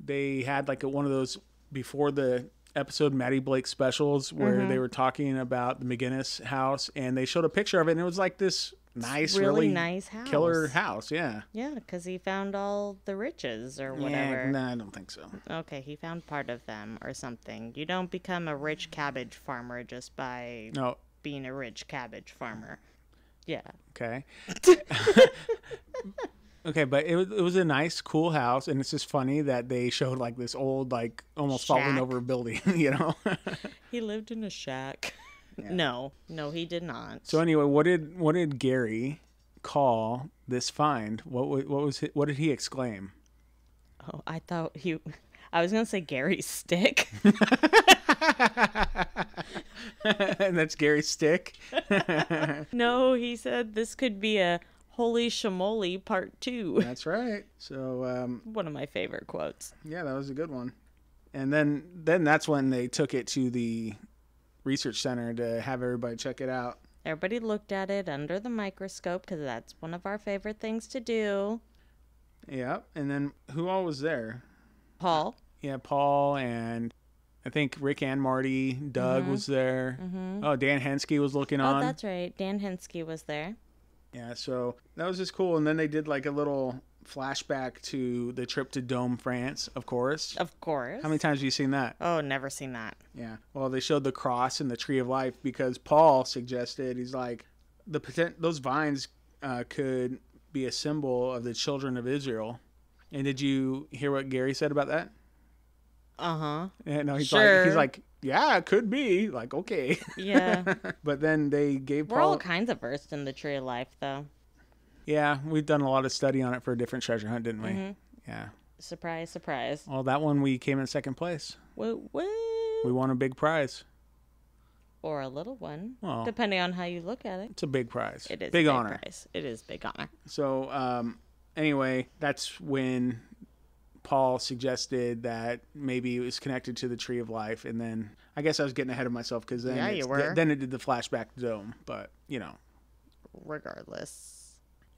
Speaker 1: they had like one of those before the episode Maddie Blake specials where they were talking about the Mcginnis house and they showed a picture of it and it was like this nice, really
Speaker 2: nice house.
Speaker 1: Killer house. Yeah.
Speaker 2: Yeah, because he found all the riches or whatever.
Speaker 1: Yeah, no, I don't think so.
Speaker 2: Okay, he found part of them or something. You don't become a rich cabbage farmer just by being a rich cabbage farmer. Yeah.
Speaker 1: Okay. Okay, but it was a nice, cool house, and it's just funny that they showed like this old, like almost falling over building,
Speaker 2: He lived in a shack. Yeah. No, he did not.
Speaker 1: So anyway, what did Gary call this find? What did he exclaim?
Speaker 2: Oh, I was gonna say Gary's stick.
Speaker 1: And that's Gary's stick.
Speaker 2: No, he said this could be a Holy Shamoli Part 2.
Speaker 1: That's right. So
Speaker 2: one of my favorite quotes.
Speaker 1: Yeah, that was a good one. And then that's when they took it to the research center to have everybody check it out.
Speaker 2: Everybody looked at it under the microscope because that's one of our favorite things to do.
Speaker 1: Yeah. And then who all was there?
Speaker 2: Paul.
Speaker 1: Yeah, Paul and I think Rick and Marty. Doug was there. Mm-hmm. Oh, Dan Henske was looking on.
Speaker 2: Oh, that's right. Dan Henske was there.
Speaker 1: Yeah, so that was just cool. And then they did like a little flashback to the trip to Dome, France, of course.
Speaker 2: Of course.
Speaker 1: How many times have you seen that?
Speaker 2: Oh, never seen that.
Speaker 1: Yeah. Well, they showed the cross and the tree of life because Paul suggested, he's like, those vines could be a symbol of the children of Israel. And did you hear what Gary said about that?
Speaker 2: Uh-huh.
Speaker 1: Yeah, no, he's
Speaker 2: sure.
Speaker 1: like, yeah, it could be. Like, okay.
Speaker 2: Yeah.
Speaker 1: But then they gave
Speaker 2: We're all kinds of versed in the tree of life, though.
Speaker 1: Yeah, we've done a lot of study on it for a different treasure hunt, didn't we?
Speaker 2: Mm-hmm.
Speaker 1: Yeah.
Speaker 2: Surprise, surprise.
Speaker 1: Well, that one we came in second place.
Speaker 2: What?
Speaker 1: We won a big prize.
Speaker 2: Or a little one,
Speaker 1: well,
Speaker 2: depending on how you look at it.
Speaker 1: It's a big prize.
Speaker 2: It is
Speaker 1: big
Speaker 2: a big
Speaker 1: honor.
Speaker 2: Prize. It is big honor.
Speaker 1: So, anyway, that's when Paul suggested that maybe it was connected to the tree of life, and then I guess I was getting ahead of myself because then then it did the flashback dome, but
Speaker 2: regardless.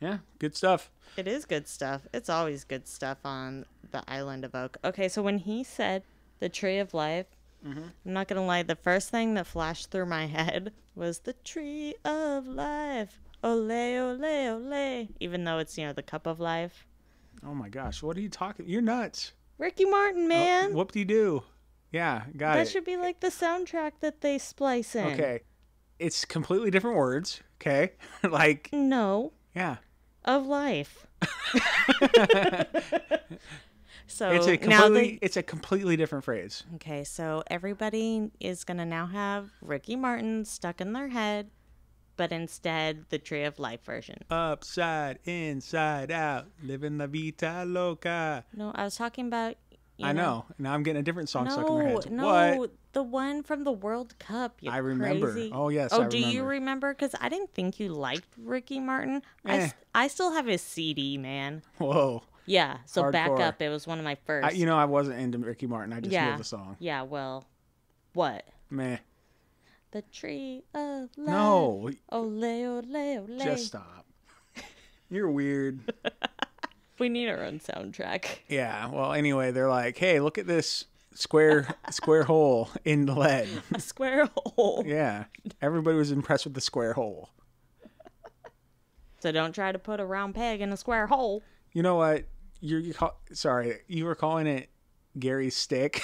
Speaker 1: Yeah, good stuff.
Speaker 2: It is good stuff. It's always good stuff on the island of Oak. Okay, so when he said the tree of life, I'm not going to lie, the first thing that flashed through my head was the tree of life. Ole, ole, ole. Even though it's, the cup of life.
Speaker 1: Oh my gosh, what are you talking? You're nuts.
Speaker 2: Ricky Martin, man.
Speaker 1: Oh, whoop-de-doo. Yeah, got it.
Speaker 2: That should be like the soundtrack that they splice in.
Speaker 1: Okay. It's completely different words, okay? Like...
Speaker 2: No.
Speaker 1: Yeah.
Speaker 2: Of life. So
Speaker 1: it's a completely different phrase.
Speaker 2: Okay, so everybody is going to now have Ricky Martin stuck in their head, but instead the Tree of Life version.
Speaker 1: Upside, inside out, living la vida loca.
Speaker 2: No, I was talking about...
Speaker 1: I know. Now I'm getting a different song stuck in their heads.
Speaker 2: No,
Speaker 1: what?
Speaker 2: The one from the World Cup. I
Speaker 1: remember.
Speaker 2: Crazy.
Speaker 1: Oh, yes, I remember.
Speaker 2: Do you remember? Because I didn't think you liked Ricky Martin. I still have his CD, man.
Speaker 1: Whoa.
Speaker 2: Yeah, so
Speaker 1: Hardcore.
Speaker 2: Back Up, it was one of my first.
Speaker 1: I wasn't into Ricky Martin. I just knew the song.
Speaker 2: Yeah, well, what?
Speaker 1: Meh.
Speaker 2: The tree of life.
Speaker 1: No.
Speaker 2: Ole, ole, ole.
Speaker 1: Just stop. You're weird.
Speaker 2: We need our own soundtrack.
Speaker 1: Yeah. Well, anyway, they're like, hey, look at this square hole in the lead.
Speaker 2: A square hole.
Speaker 1: Yeah. Everybody was impressed with the square hole.
Speaker 2: So don't try to put a round peg in a square hole.
Speaker 1: You know what? Sorry, you were calling it Gary's stick,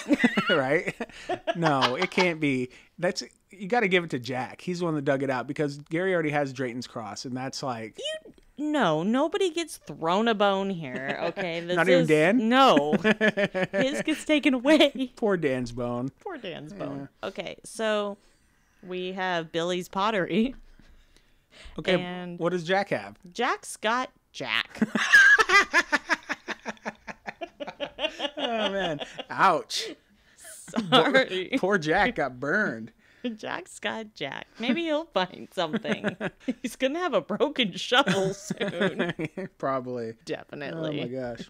Speaker 1: right? No, it can't be. You got to give it to Jack. He's the one that dug it out because Gary already has Drayton's cross, and that's like.
Speaker 2: No, nobody gets thrown a bone here. Okay,
Speaker 1: Not even Dan.
Speaker 2: No, his gets taken away.
Speaker 1: Poor Dan's bone.
Speaker 2: Poor Dan's bone. Yeah. Okay, so we have Billy's pottery.
Speaker 1: Okay,
Speaker 2: and
Speaker 1: what does Jack have?
Speaker 2: Jack's got Jack.
Speaker 1: Oh, man. Ouch.
Speaker 2: Sorry.
Speaker 1: Poor Jack got burned.
Speaker 2: Jack's got Jack. Maybe he'll find something. He's going to have a broken shovel soon.
Speaker 1: Probably.
Speaker 2: Definitely.
Speaker 1: Oh, my gosh.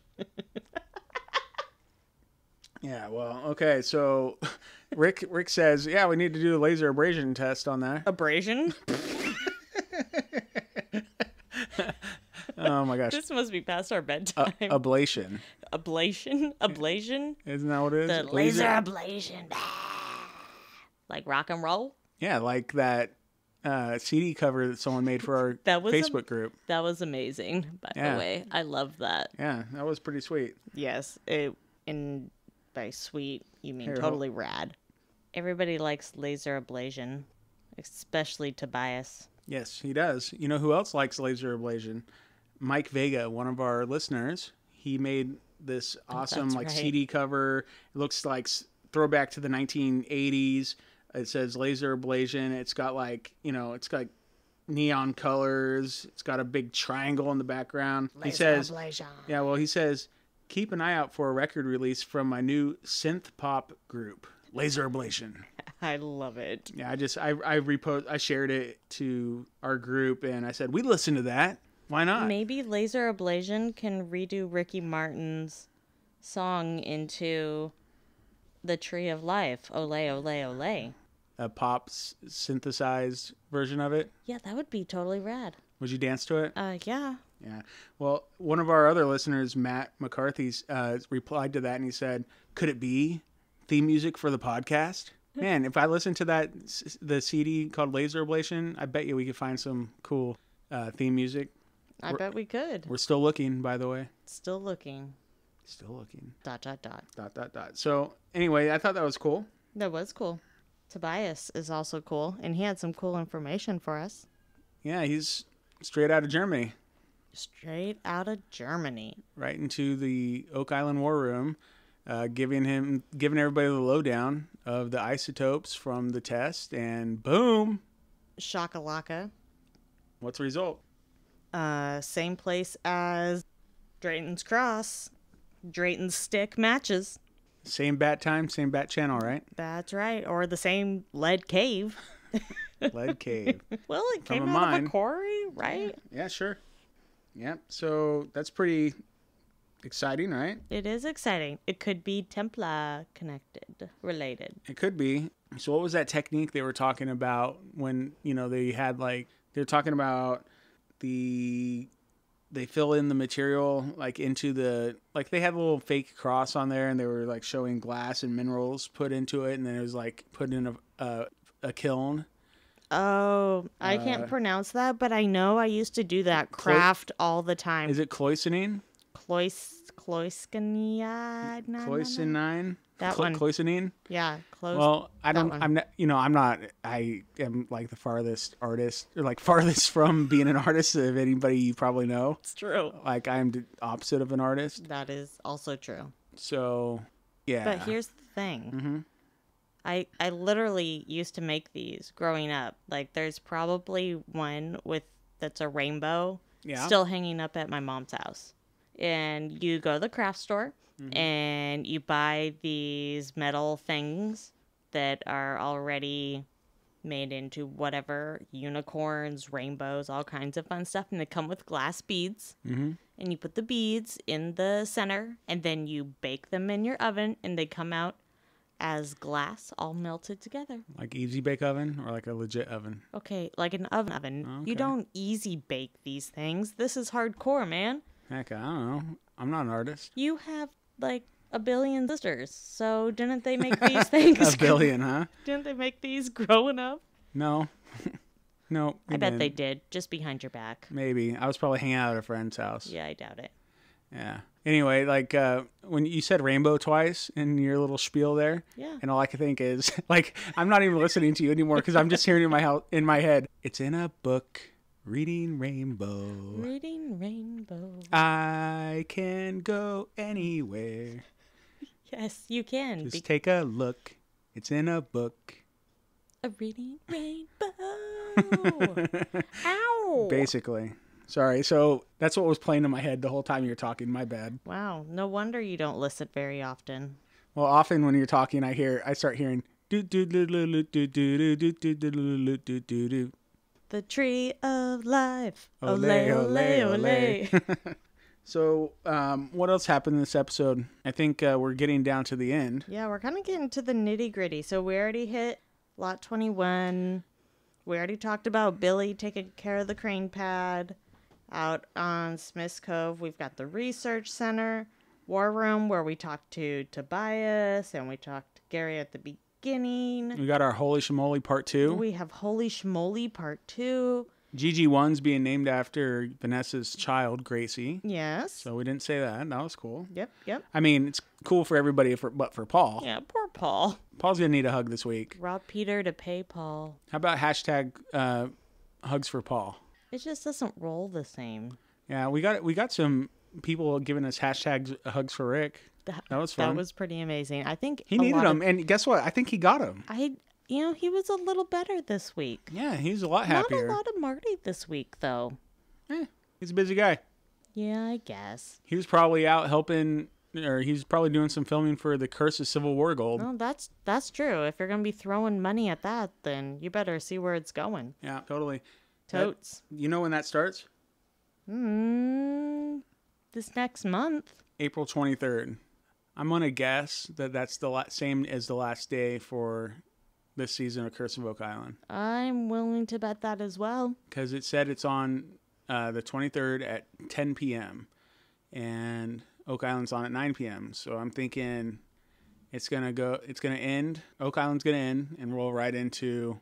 Speaker 1: Yeah, well, okay, so Rick says, yeah, we need to do a laser abrasion test on that.
Speaker 2: Abrasion?
Speaker 1: Oh my gosh.
Speaker 2: This must be past our bedtime.
Speaker 1: Ablation.
Speaker 2: Ablation?
Speaker 1: Isn't that what it is?
Speaker 2: The laser ablation. Like rock and roll?
Speaker 1: Yeah, like that CD cover that someone made for our Facebook group.
Speaker 2: That was amazing, by the way. I love that.
Speaker 1: Yeah, that was pretty sweet.
Speaker 2: Yes. And by sweet, you mean totally rad. Everybody likes laser ablation, especially Tobias.
Speaker 1: Yes, he does. You know who else likes laser ablation? Mike Vega, one of our listeners. He made this awesome CD cover. It looks like throwback to the 1980s. It says laser ablation. It's got it's got neon colors. It's got a big triangle in the background.
Speaker 2: Laser ablation.
Speaker 1: Yeah, well, he says, keep an eye out for a record release from my new synth pop group, Laser Ablation.
Speaker 2: I love it.
Speaker 1: Yeah, I shared it to our group and I said, we listen to that. Why not?
Speaker 2: Maybe Laser Ablation can redo Ricky Martin's song into The Tree of Life. Ole, ole, ole.
Speaker 1: A pop synthesized version of it?
Speaker 2: Yeah, that would be totally rad.
Speaker 1: Would you dance to it?
Speaker 2: Yeah.
Speaker 1: Yeah. Well, one of our other listeners, Matt McCarthy, replied to that and he said, could it be theme music for the podcast? Man, if I listen to the CD called Laser Ablation, I bet you we could find some cool theme music.
Speaker 2: I bet we could.
Speaker 1: We're still looking, by the way.
Speaker 2: Still looking.
Speaker 1: Still looking. ... So, anyway, I thought that was cool.
Speaker 2: That was cool. Tobias is also cool, and he had some cool information for us.
Speaker 1: Yeah, he's straight out of Germany.
Speaker 2: Straight out of Germany.
Speaker 1: Right into the Oak Island War Room, giving everybody the lowdown of the isotopes from the test, and boom!
Speaker 2: Shakalaka.
Speaker 1: What's the result?
Speaker 2: Same place as Drayton's cross. Drayton's stick matches.
Speaker 1: Same bat time, same bat channel, right?
Speaker 2: That's right. Or the same lead cave.
Speaker 1: Lead cave.
Speaker 2: Well, it came out of a quarry, right?
Speaker 1: Yeah, sure. Yeah, so that's pretty exciting, right?
Speaker 2: It is exciting. It could be Templar related.
Speaker 1: It could be. So what was that technique they were talking about when, they're talking about they fill in the material into they had a little fake cross on there and they were showing glass and minerals put into it and then it was put in a kiln.
Speaker 2: Oh, I can't pronounce that, but I know I used to do that craft all the time.
Speaker 1: Is it cloisening?
Speaker 2: Cloiskenine?
Speaker 1: Cloisenine?
Speaker 2: That one.
Speaker 1: Cloisenine?
Speaker 2: Yeah, close.
Speaker 1: Well, I am the farthest artist, or farthest from being an artist of anybody you probably know.
Speaker 2: It's true.
Speaker 1: I am the opposite of an artist.
Speaker 2: That is also true.
Speaker 1: So, yeah.
Speaker 2: But here's the thing. Mm-hmm. I literally used to make these growing up. There's probably one that's a rainbow still hanging up at my mom's house. And you go to the craft store and you buy these metal things that are already made into whatever, unicorns, rainbows, all kinds of fun stuff. And they come with glass beads. Mm-hmm. And you put the beads in the center and then you bake them in your oven and they come out as glass all melted together.
Speaker 1: Like easy bake oven or like a legit oven?
Speaker 2: Okay, like an oven.
Speaker 1: Okay.
Speaker 2: You don't easy bake these things. This is hardcore, man.
Speaker 1: Heck, I don't know. I'm not an artist.
Speaker 2: You have like a billion sisters, so didn't they make these things?
Speaker 1: A billion, huh?
Speaker 2: Didn't they make these growing up?
Speaker 1: No. No.
Speaker 2: I bet they did, just behind your back.
Speaker 1: Maybe. I was probably hanging out at a friend's house.
Speaker 2: Yeah, I doubt it.
Speaker 1: Yeah. Anyway, like when you said rainbow twice in your little spiel there,
Speaker 2: Yeah.
Speaker 1: and all I can think is like I'm not even listening to you anymore because I'm just hearing it in my head. It's in a book, reading rainbow.
Speaker 2: Reading rainbow.
Speaker 1: I can go anywhere.
Speaker 2: Yes, you can.
Speaker 1: Just take a look. It's in a book.
Speaker 2: A reading rainbow. Ow.
Speaker 1: Basically. Sorry. So that's what was playing in my head the whole time you're talking. My bad.
Speaker 2: Wow. No wonder you don't listen very often.
Speaker 1: Well, often when you're talking, I start hearing do do do do do do do do do do do do do.
Speaker 2: The tree of life.
Speaker 1: Ole, ole, ole. So, what else happened in this episode? I think we're getting down to the end.
Speaker 2: Yeah, we're kind of getting to the nitty gritty. So we already hit lot 21. We already talked about Billy taking care of the crane pad. Out on Smith's Cove, we've got the research center, war room, where we talked to Tobias and we talked to Gary at the beginning.
Speaker 1: We got our Holy Shmoly Part 2.
Speaker 2: We have Holy Schmoly Part 2.
Speaker 1: GG1's being named after Vanessa's child, Gracie.
Speaker 2: Yes.
Speaker 1: So we didn't say that. That was cool.
Speaker 2: Yep.
Speaker 1: I mean, it's cool for everybody, but for Paul.
Speaker 2: Yeah, poor Paul.
Speaker 1: Paul's going to need a hug this week.
Speaker 2: Rob Peter to pay Paul.
Speaker 1: How about hashtag hugs for Paul?
Speaker 2: It just doesn't roll the same.
Speaker 1: Yeah, we got some people giving us hashtags hugs for Rick. That was fun.
Speaker 2: That was pretty amazing. I think
Speaker 1: he needed them, and guess what? I think he got them.
Speaker 2: He was a little better this week.
Speaker 1: Yeah, he's a lot happier.
Speaker 2: Not a lot of Marty this week, though.
Speaker 1: He's a busy guy.
Speaker 2: Yeah, I guess.
Speaker 1: He was probably out helping, or he's probably doing some filming for the Curse of Civil War Gold.
Speaker 2: Oh, that's true. If you're gonna be throwing money at that, then you better see where it's going.
Speaker 1: Yeah, totally.
Speaker 2: Totes.
Speaker 1: You know when that starts?
Speaker 2: This next month.
Speaker 1: April 23rd. I'm going to guess that that's the same as the last day for this season of Curse of Oak Island.
Speaker 2: I'm willing to bet that as well.
Speaker 1: Because it said it's on the 23rd at 10 p.m. And Oak Island's on at 9 p.m. So I'm thinking it's going to end. Oak Island's going to end and roll right into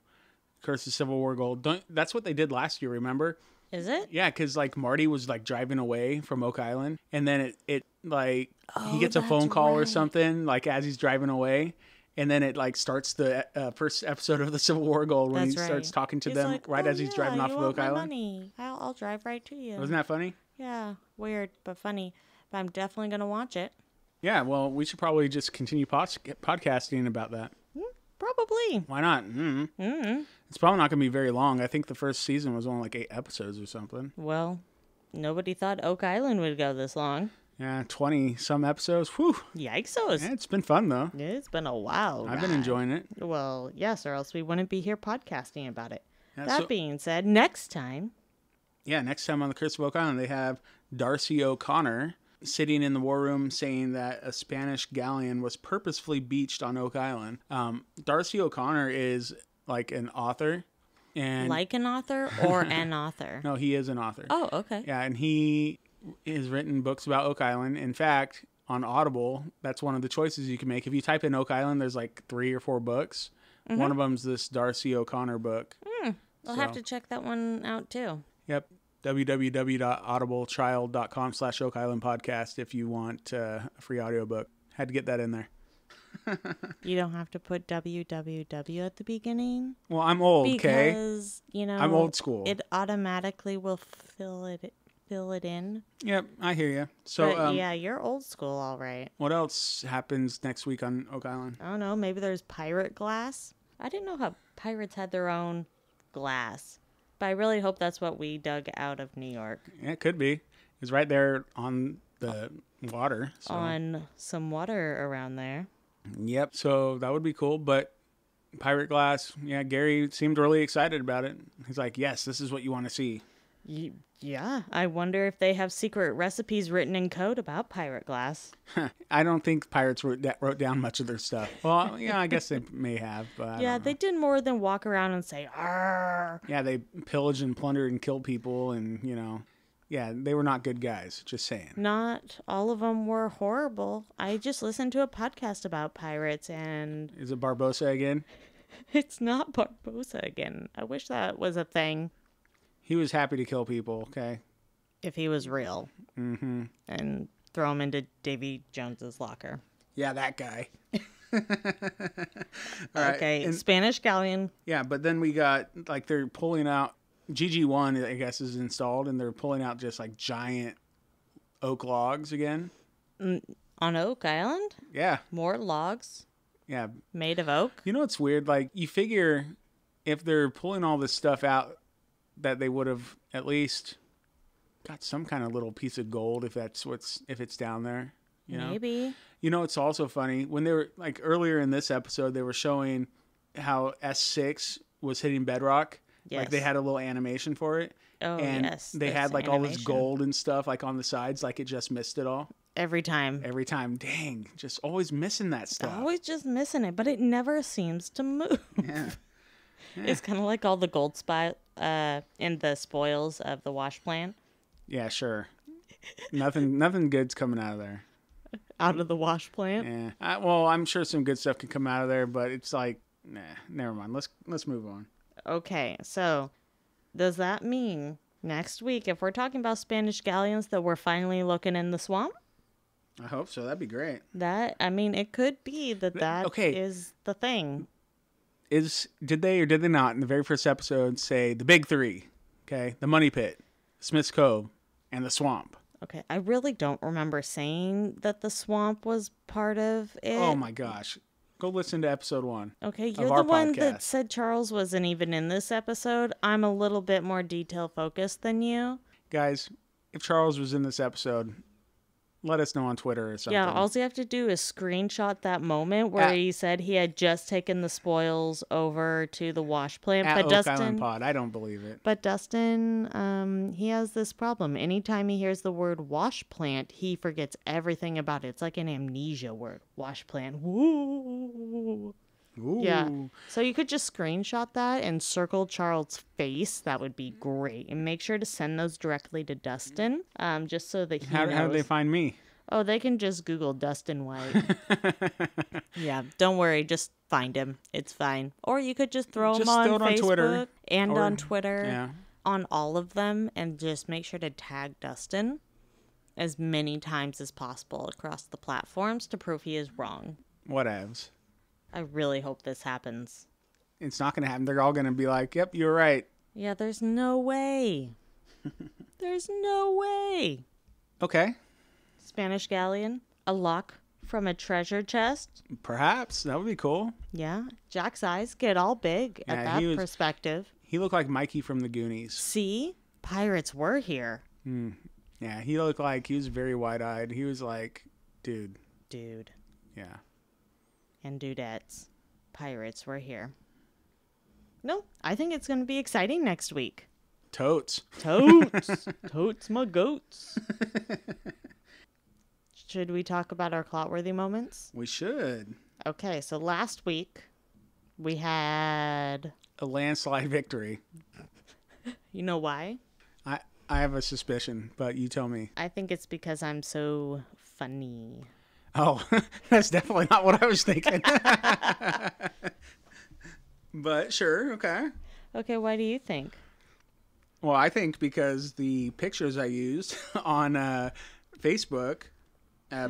Speaker 1: Curse of Civil War Gold. That's what they did last year, remember?
Speaker 2: Is it?
Speaker 1: Yeah, because like Marty was like driving away from Oak Island, and then it like he gets a phone call or something like as he's driving away, and then it like starts the first episode of the Civil War Gold when he starts talking to them like, as he's driving off of Oak Island.
Speaker 2: Money. I'll drive right to you.
Speaker 1: Wasn't that funny?
Speaker 2: Yeah, weird but funny. But I'm definitely gonna watch it.
Speaker 1: Yeah, well, we should probably just continue podcasting about that.
Speaker 2: Probably.
Speaker 1: Why not? It's probably not going to be very long. I think the first season was only like 8 episodes or something.
Speaker 2: Well, nobody thought Oak Island would go this long.
Speaker 1: Yeah, 20 some episodes. Whew.
Speaker 2: Yikes.
Speaker 1: Yeah, it's been fun though.
Speaker 2: It's been a while.
Speaker 1: I've been enjoying it.
Speaker 2: Well, yes, or else we wouldn't be here podcasting about it.
Speaker 1: Yeah,
Speaker 2: that being said, next time.
Speaker 1: Yeah, next time on the Curse of Oak Island, they have Darcy O'Connor sitting in the war room saying that a Spanish galleon was purposefully beached on Oak Island. Darcy O'Connor is like an author. And
Speaker 2: like an author or an author?
Speaker 1: No, he is an author.
Speaker 2: Oh, okay.
Speaker 1: Yeah, and he has written books about Oak Island. In fact, on Audible, that's one of the choices you can make. If you type in Oak Island, there's like 3 or 4 books. Mm-hmm. One of them's this Darcy O'Connor book.
Speaker 2: I'll have to check that one out too.
Speaker 1: Yep. www.audibletrial.com/Oak Island Podcast if you want a free audiobook. Had to get that in there.
Speaker 2: You don't have to put www at the beginning.
Speaker 1: Well, I'm old, okay?
Speaker 2: Because,
Speaker 1: I'm old school.
Speaker 2: It automatically will fill it in.
Speaker 1: Yep, I hear you. So,
Speaker 2: but, yeah, you're old school, all right.
Speaker 1: What else happens next week on Oak Island?
Speaker 2: I don't know. Maybe there's pirate glass. I didn't know how pirates had their own glass. But I really hope that's what we dug out of New York.
Speaker 1: Yeah, it could be. It's right there on the water. So.
Speaker 2: On some water around there.
Speaker 1: Yep. So that would be cool. But pirate glass, yeah, Gary seemed really excited about it. He's like, yes, this is what you want to see.
Speaker 2: Yeah, I wonder if they have secret recipes written in code about pirate glass.
Speaker 1: I don't think pirates wrote down much of their stuff. Well, yeah, I guess they may have, but I
Speaker 2: Yeah,
Speaker 1: don't know.
Speaker 2: they did more than walk around and say, "Arr."
Speaker 1: Yeah, they pillaged and plundered and killed people, and, yeah, they were not good guys, just saying.
Speaker 2: Not all of them were horrible. I just listened to a podcast about pirates, and
Speaker 1: Is it Barbossa again?
Speaker 2: it's not Barbossa again. I wish that was a thing.
Speaker 1: He was happy to kill people, okay?
Speaker 2: If he was real. Mm-hmm. And throw him into Davy Jones's locker.
Speaker 1: Yeah, that guy.
Speaker 2: Okay, Spanish galleon.
Speaker 1: Yeah, but then we got, they're pulling out, GG1, I guess, is installed, and they're pulling out just, giant oak logs again.
Speaker 2: On Oak Island?
Speaker 1: Yeah.
Speaker 2: More logs
Speaker 1: Yeah.
Speaker 2: made of oak?
Speaker 1: You know what's weird? You figure if they're pulling all this stuff out, that they would have at least got some kind of little piece of gold if it's down there.
Speaker 2: Maybe.
Speaker 1: It's also funny when they were earlier in this episode, they were showing how S6 was hitting bedrock.
Speaker 2: Yes.
Speaker 1: They had a little animation for it.
Speaker 2: Oh,
Speaker 1: and
Speaker 2: yes.
Speaker 1: they had all this gold and stuff on the sides, it just missed it all.
Speaker 2: Every time.
Speaker 1: Dang, just always missing that stuff.
Speaker 2: Always just missing it, but it never seems to move.
Speaker 1: Yeah.
Speaker 2: It's kind of like all the gold in the spoils of the wash plant.
Speaker 1: Yeah, sure. Nothing good's coming out of there.
Speaker 2: Out of the wash plant?
Speaker 1: Yeah. Well, I'm sure some good stuff can come out of there, but it's nah, never mind. Let's move on.
Speaker 2: Okay, so does that mean next week, if we're talking about Spanish galleons, that we're finally looking in the swamp?
Speaker 1: I hope so. That'd be great.
Speaker 2: It could be that
Speaker 1: okay.
Speaker 2: is the thing.
Speaker 1: Did they or did they not in the very first episode say the big three? Okay, the Money Pit, Smith's Cove, and the swamp.
Speaker 2: Okay, I really don't remember saying that the swamp was part of it.
Speaker 1: Oh my gosh. Go listen to episode 1.
Speaker 2: Okay, you're the one that said Charles wasn't even in this episode. I'm a little bit more detail focused than you.
Speaker 1: Guys, if Charles was in this episode, let us know on Twitter or something.
Speaker 2: Yeah, all you have to do is screenshot that moment where he said he had just taken the spoils over to the wash plant.
Speaker 1: At
Speaker 2: But
Speaker 1: Oak
Speaker 2: Dustin,
Speaker 1: Island Pod. I don't believe it.
Speaker 2: But Dustin, he has this problem. Anytime he hears the word wash plant, he forgets everything about it. It's like an amnesia word. Wash plant. Woo.
Speaker 1: Ooh.
Speaker 2: Yeah. So you could just screenshot that and circle Charles' face. That would be great. And make sure to send those directly to Dustin, just so that he knows.
Speaker 1: How do they find me?
Speaker 2: Oh, they can just Google Dustin White. Yeah, don't worry. Just find him. It's fine. Or you could just throw him on Facebook
Speaker 1: Twitter
Speaker 2: and on Twitter.
Speaker 1: Yeah.
Speaker 2: On all of them, and just make sure to tag Dustin as many times as possible across the platforms to prove he is wrong.
Speaker 1: Whatevs.
Speaker 2: I really hope this happens.
Speaker 1: It's not going to happen. They're all going to be like, yep, you're right.
Speaker 2: Yeah, there's no way. There's no way.
Speaker 1: Okay.
Speaker 2: Spanish galleon, a lock from a treasure chest.
Speaker 1: Perhaps. That would be cool.
Speaker 2: Yeah. Jack's eyes get all big at that perspective.
Speaker 1: He looked like Mikey from the Goonies.
Speaker 2: See? Pirates were here.
Speaker 1: Yeah, he looked like he was very wide-eyed. He was like, dude. Yeah.
Speaker 2: And dudettes. Pirates were here. No, I think it's going to be exciting next week.
Speaker 1: Totes.
Speaker 2: Totes my goats. Should we talk about our clotworthy moments?
Speaker 1: We should.
Speaker 2: Okay, so last week we had
Speaker 1: a landslide victory.
Speaker 2: You know why?
Speaker 1: I have a suspicion, but you tell me.
Speaker 2: I think it's because I'm so funny.
Speaker 1: Oh, that's definitely not what I was thinking. But sure, okay.
Speaker 2: Okay, why do you think?
Speaker 1: Well, I think because the pictures I used on Facebook,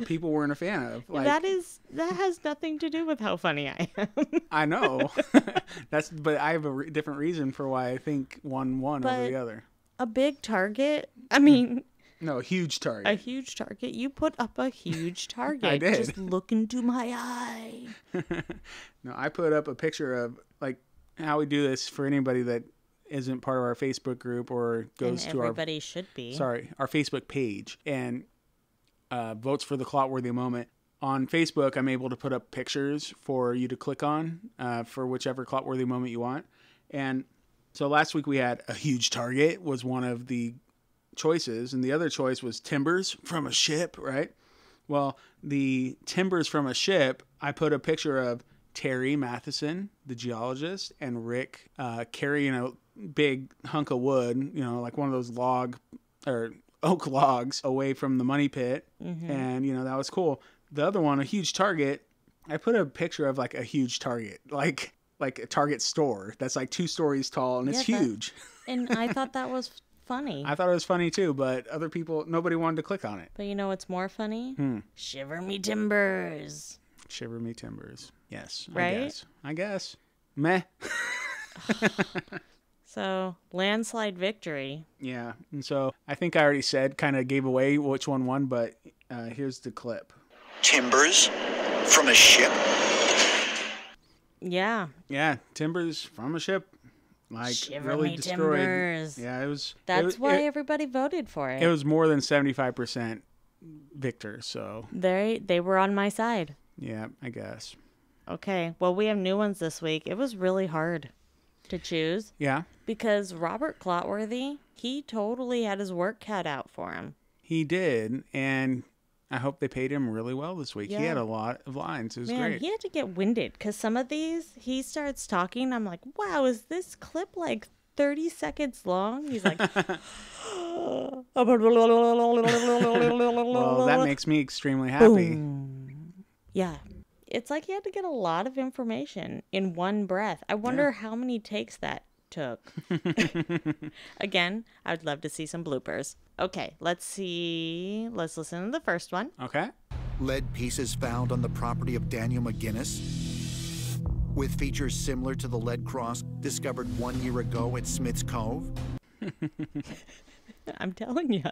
Speaker 1: people weren't a fan of.
Speaker 2: That has nothing to do with how funny I am.
Speaker 1: I know. But I have a different reason for why I think one won over the other.
Speaker 2: A big target? I mean...
Speaker 1: No, a huge target.
Speaker 2: A huge target? You put up a huge target.
Speaker 1: I did.
Speaker 2: Just look into my eye.
Speaker 1: No, I put up a picture of, how we do this for anybody that isn't part of our Facebook group or goes to
Speaker 2: everybody should be.
Speaker 1: Sorry, our Facebook page and votes for the Clotworthy Moment. On Facebook, I'm able to put up pictures for you to click on for whichever Clotworthy Moment you want. And So last week we had a huge target was one of the choices, and the other choice was timbers from a ship, right? Well, the timbers from a ship, I put a picture of Terry Matheson, the geologist, and Rick carrying a big hunk of wood, like one of those oak logs away from the money pit. Mm-hmm. And, that was cool. The other one, a huge target, I put a picture of like a huge Target, like a Target store that's like 2 stories tall, and it's huge.
Speaker 2: And I thought that was funny.
Speaker 1: I thought it was funny too, but other people, nobody wanted to click on it.
Speaker 2: But you know what's more funny? Shiver me timbers.
Speaker 1: Shiver me timbers. Yes.
Speaker 2: Right?
Speaker 1: I guess. Meh.
Speaker 2: So, landslide victory.
Speaker 1: Yeah. And so I think I already kind of gave away which one won, but here's the clip.
Speaker 3: Timbers from a ship.
Speaker 2: Yeah.
Speaker 1: Yeah. Timbers from a ship. Like,
Speaker 2: Shiver
Speaker 1: really
Speaker 2: me
Speaker 1: destroyed.
Speaker 2: timbers.
Speaker 1: Yeah, it was.
Speaker 2: That's why everybody voted for it.
Speaker 1: It was more than 75% victor, so.
Speaker 2: They were on my side.
Speaker 1: Yeah, I guess.
Speaker 2: Okay, well, we have new ones this week. It was really hard to choose.
Speaker 1: Yeah.
Speaker 2: Because Robert Clotworthy, he totally had his work cut out for him.
Speaker 1: He did, and I hope they paid him really well this week. Yeah. He had a lot of lines. It was great.
Speaker 2: He had to get winded because some of these, he starts talking. I'm like, wow, is this clip like 30 seconds long? He's like,
Speaker 1: well, that makes me extremely happy.
Speaker 2: Boom. Yeah. It's like he had to get a lot of information in one breath. I wonder how many takes that took. Again, I would love to see some bloopers. Okay, let's see. Let's listen to the first one.
Speaker 1: Okay.
Speaker 3: Lead pieces found on the property of Daniel Mcginnis, with features similar to the lead cross discovered 1 year ago at Smith's Cove.
Speaker 2: I'm telling you,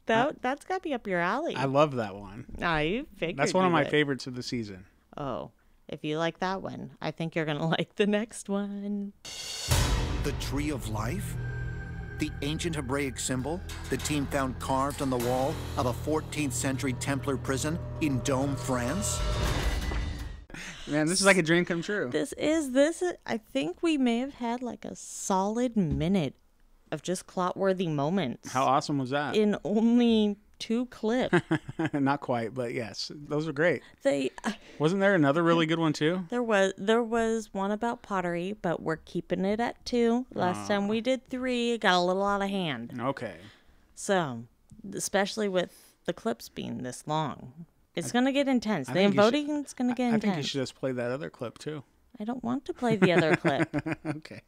Speaker 2: that's got to be up your alley.
Speaker 1: I love that one.
Speaker 2: I figured
Speaker 1: that's one of my favorites of the season.
Speaker 2: Oh, if you like that one, I think you're going to like the next one.
Speaker 3: The Tree of Life? The ancient Hebraic symbol the team found carved on the wall of a 14th century Templar prison in Dome, France?
Speaker 1: Man, this is like a dream come true.
Speaker 2: I think we may have had like a solid minute of just clot-worthy moments.
Speaker 1: How awesome was that?
Speaker 2: In only 2 clips.
Speaker 1: Not quite, but yes, those are great.
Speaker 2: Wasn't
Speaker 1: there another really good one too?
Speaker 2: There was one about pottery, but we're keeping it at 2. Last time we did 3, it got a little out of hand.
Speaker 1: Okay.
Speaker 2: So, especially with the clips being this long, it's going to get intense. The voting's going to get intense.
Speaker 1: I think you should just play that other clip too.
Speaker 2: I don't want to play the other clip.
Speaker 1: Okay.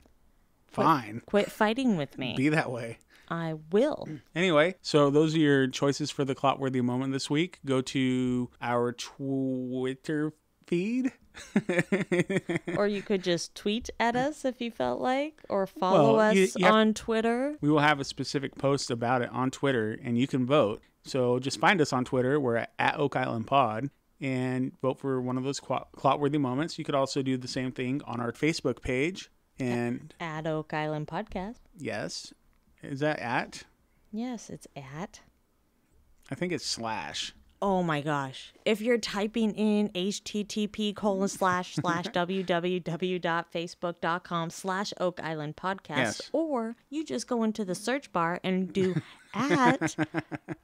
Speaker 1: Fine.
Speaker 2: Quit fighting with me.
Speaker 1: Be that way.
Speaker 2: I will.
Speaker 1: Anyway, so those are your choices for the Clotworthy moment this week. Go to our Twitter feed.
Speaker 2: Or you could just tweet at us if you felt like, or follow us on Twitter.
Speaker 1: We will have a specific post about it on Twitter, and you can vote. So just find us on Twitter. We're at Oak Island Pod, and vote for one of those Clotworthy moments. You could also do the same thing on our Facebook page. And
Speaker 2: at Oak Island Podcast.
Speaker 1: Yes. Is that at?
Speaker 2: Yes, it's at.
Speaker 1: I think it's /
Speaker 2: Oh my gosh. If you're typing in http://www.facebook.com/Oak Island Podcast,
Speaker 1: yes.
Speaker 2: Or you just go into the search bar and do at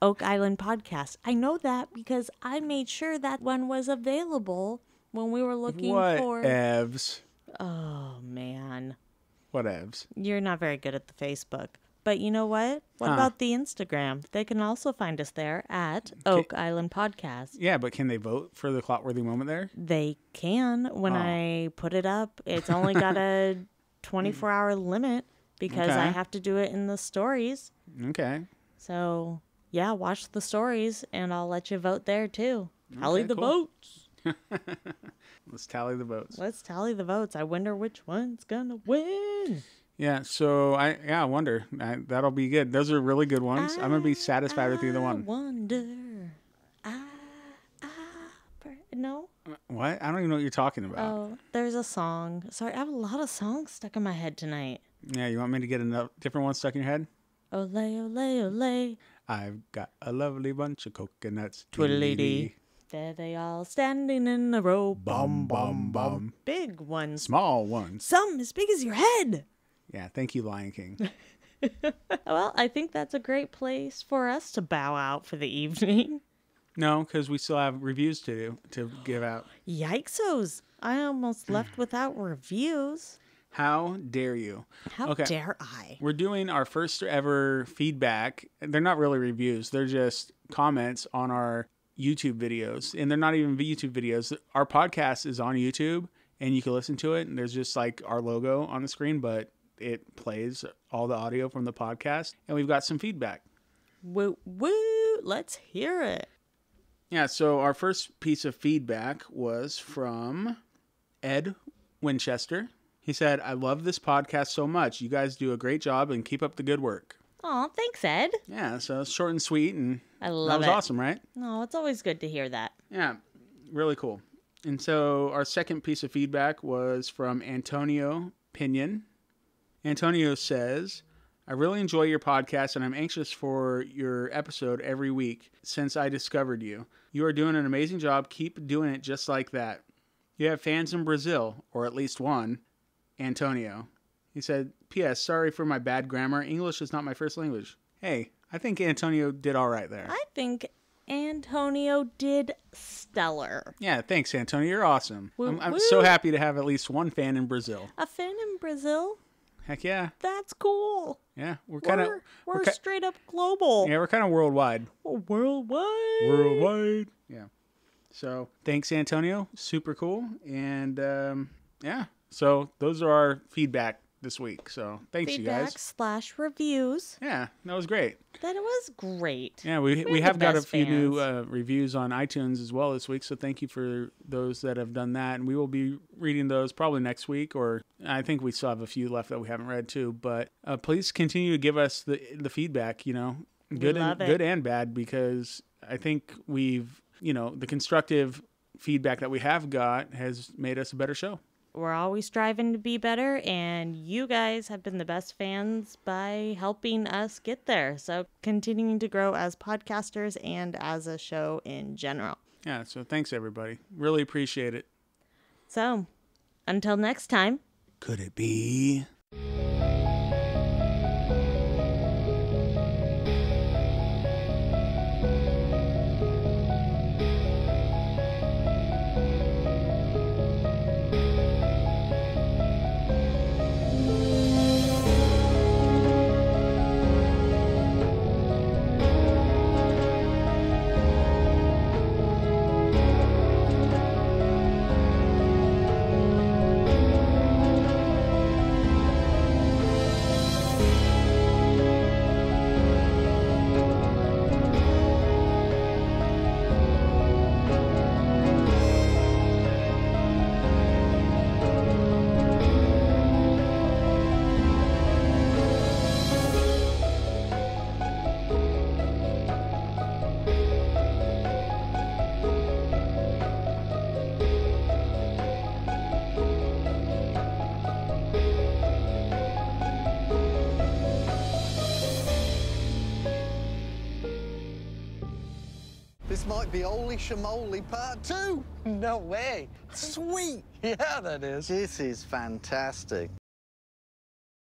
Speaker 2: Oak Island Podcast. I know that because I made sure that one was available when we were looking for.
Speaker 1: Whatevs.
Speaker 2: Oh, man.
Speaker 1: Whatevs.
Speaker 2: You're not very good at the Facebook. But you know what? What about the Instagram? They can also find us there at Oak Island Podcast.
Speaker 1: Yeah, but can they vote for the Clotworthy moment there?
Speaker 2: They can. When I put it up, it's only got a 24-hour limit because I have to do it in the stories.
Speaker 1: Okay.
Speaker 2: So, yeah, watch the stories, and I'll let you vote there, too. Tally the votes.
Speaker 1: Let's tally the votes.
Speaker 2: Let's tally the votes. I wonder which one's going to win.
Speaker 1: Yeah, so I wonder. That'll be good. Those are really good ones. I'm going to be satisfied with either one.
Speaker 2: No?
Speaker 1: What? I don't even know what you're talking about.
Speaker 2: Oh, there's a song. Sorry, I have a lot of songs stuck in my head tonight.
Speaker 1: Yeah, you want me to get a different one stuck in your head?
Speaker 2: Olay, olay, olay.
Speaker 1: I've got a lovely bunch of coconuts.
Speaker 2: Twiddly-dee. There they all standing in a row.
Speaker 1: Bum, bum, bum.
Speaker 2: Big ones.
Speaker 1: Small ones.
Speaker 2: Some as big as your head.
Speaker 1: Yeah, thank you, Lion King.
Speaker 2: Well, I think that's a great place for us to bow out for the evening.
Speaker 1: No, because we still have reviews to give out.
Speaker 2: Yikesos. I almost left without reviews.
Speaker 1: How dare you?
Speaker 2: How dare I?
Speaker 1: We're doing our first ever feedback. They're not really reviews. They're just comments on our YouTube videos. And they're not even YouTube videos. Our podcast is on YouTube, and you can listen to it. And there's just like our logo on the screen, but it plays all the audio from the podcast. And we've got some feedback.
Speaker 2: Woo, woo. Let's hear it.
Speaker 1: Yeah, so our first piece of feedback was from Ed Winchester. He said, I love this podcast so much. You guys do a great job and keep up the good work.
Speaker 2: Aw, thanks, Ed.
Speaker 1: Yeah, so it's short and sweet, and
Speaker 2: I love
Speaker 1: that was
Speaker 2: it.
Speaker 1: awesome, right?
Speaker 2: No, it's always good to hear that.
Speaker 1: Yeah, really cool. And so our second piece of feedback was from Antonio Pinion. Antonio says, I really enjoy your podcast, and I'm anxious for your episode every week since I discovered you. You are doing an amazing job. Keep doing it just like that. You have fans in Brazil, or at least one. Antonio. He said, P.S. Sorry for my bad grammar. English is not my first language. Hey, I think Antonio did all right there.
Speaker 2: I think Antonio did stellar.
Speaker 1: Yeah, thanks, Antonio. You're awesome.
Speaker 2: Woo,
Speaker 1: I'm
Speaker 2: woo.
Speaker 1: so happy to have at least one fan in Brazil.
Speaker 2: A fan in Brazil?
Speaker 1: Heck yeah.
Speaker 2: That's cool.
Speaker 1: Yeah, we're kind of...
Speaker 2: We're straight up global.
Speaker 1: Yeah, we're kind of worldwide.
Speaker 2: Worldwide.
Speaker 1: Worldwide. Yeah. So, thanks, Antonio. Super cool. And, yeah. So, those are our feedback this week. So, thanks, you guys.
Speaker 2: Feedback/reviews.
Speaker 1: Yeah, that was great.
Speaker 2: That was great.
Speaker 1: Yeah, we
Speaker 2: the
Speaker 1: have got a
Speaker 2: best
Speaker 1: few
Speaker 2: fans.
Speaker 1: new reviews on iTunes as well this week. So, thank you for those that have done that. And we will be reading those probably next week, or I think we still have a few left that we haven't read too. But please continue to give us the feedback, good and bad, because I think we've, the constructive feedback that we have got has made us a better show.
Speaker 2: We're always striving to be better, and you guys have been the best fans by helping us get there. So continuing to grow as podcasters and as a show in general.
Speaker 1: Yeah, so thanks, everybody. Really appreciate it.
Speaker 2: So until next time.
Speaker 1: Could it be...
Speaker 4: This might be Holy Shamoly Part 2.
Speaker 5: No way.
Speaker 4: Sweet.
Speaker 5: Yeah, that is.
Speaker 4: This is fantastic.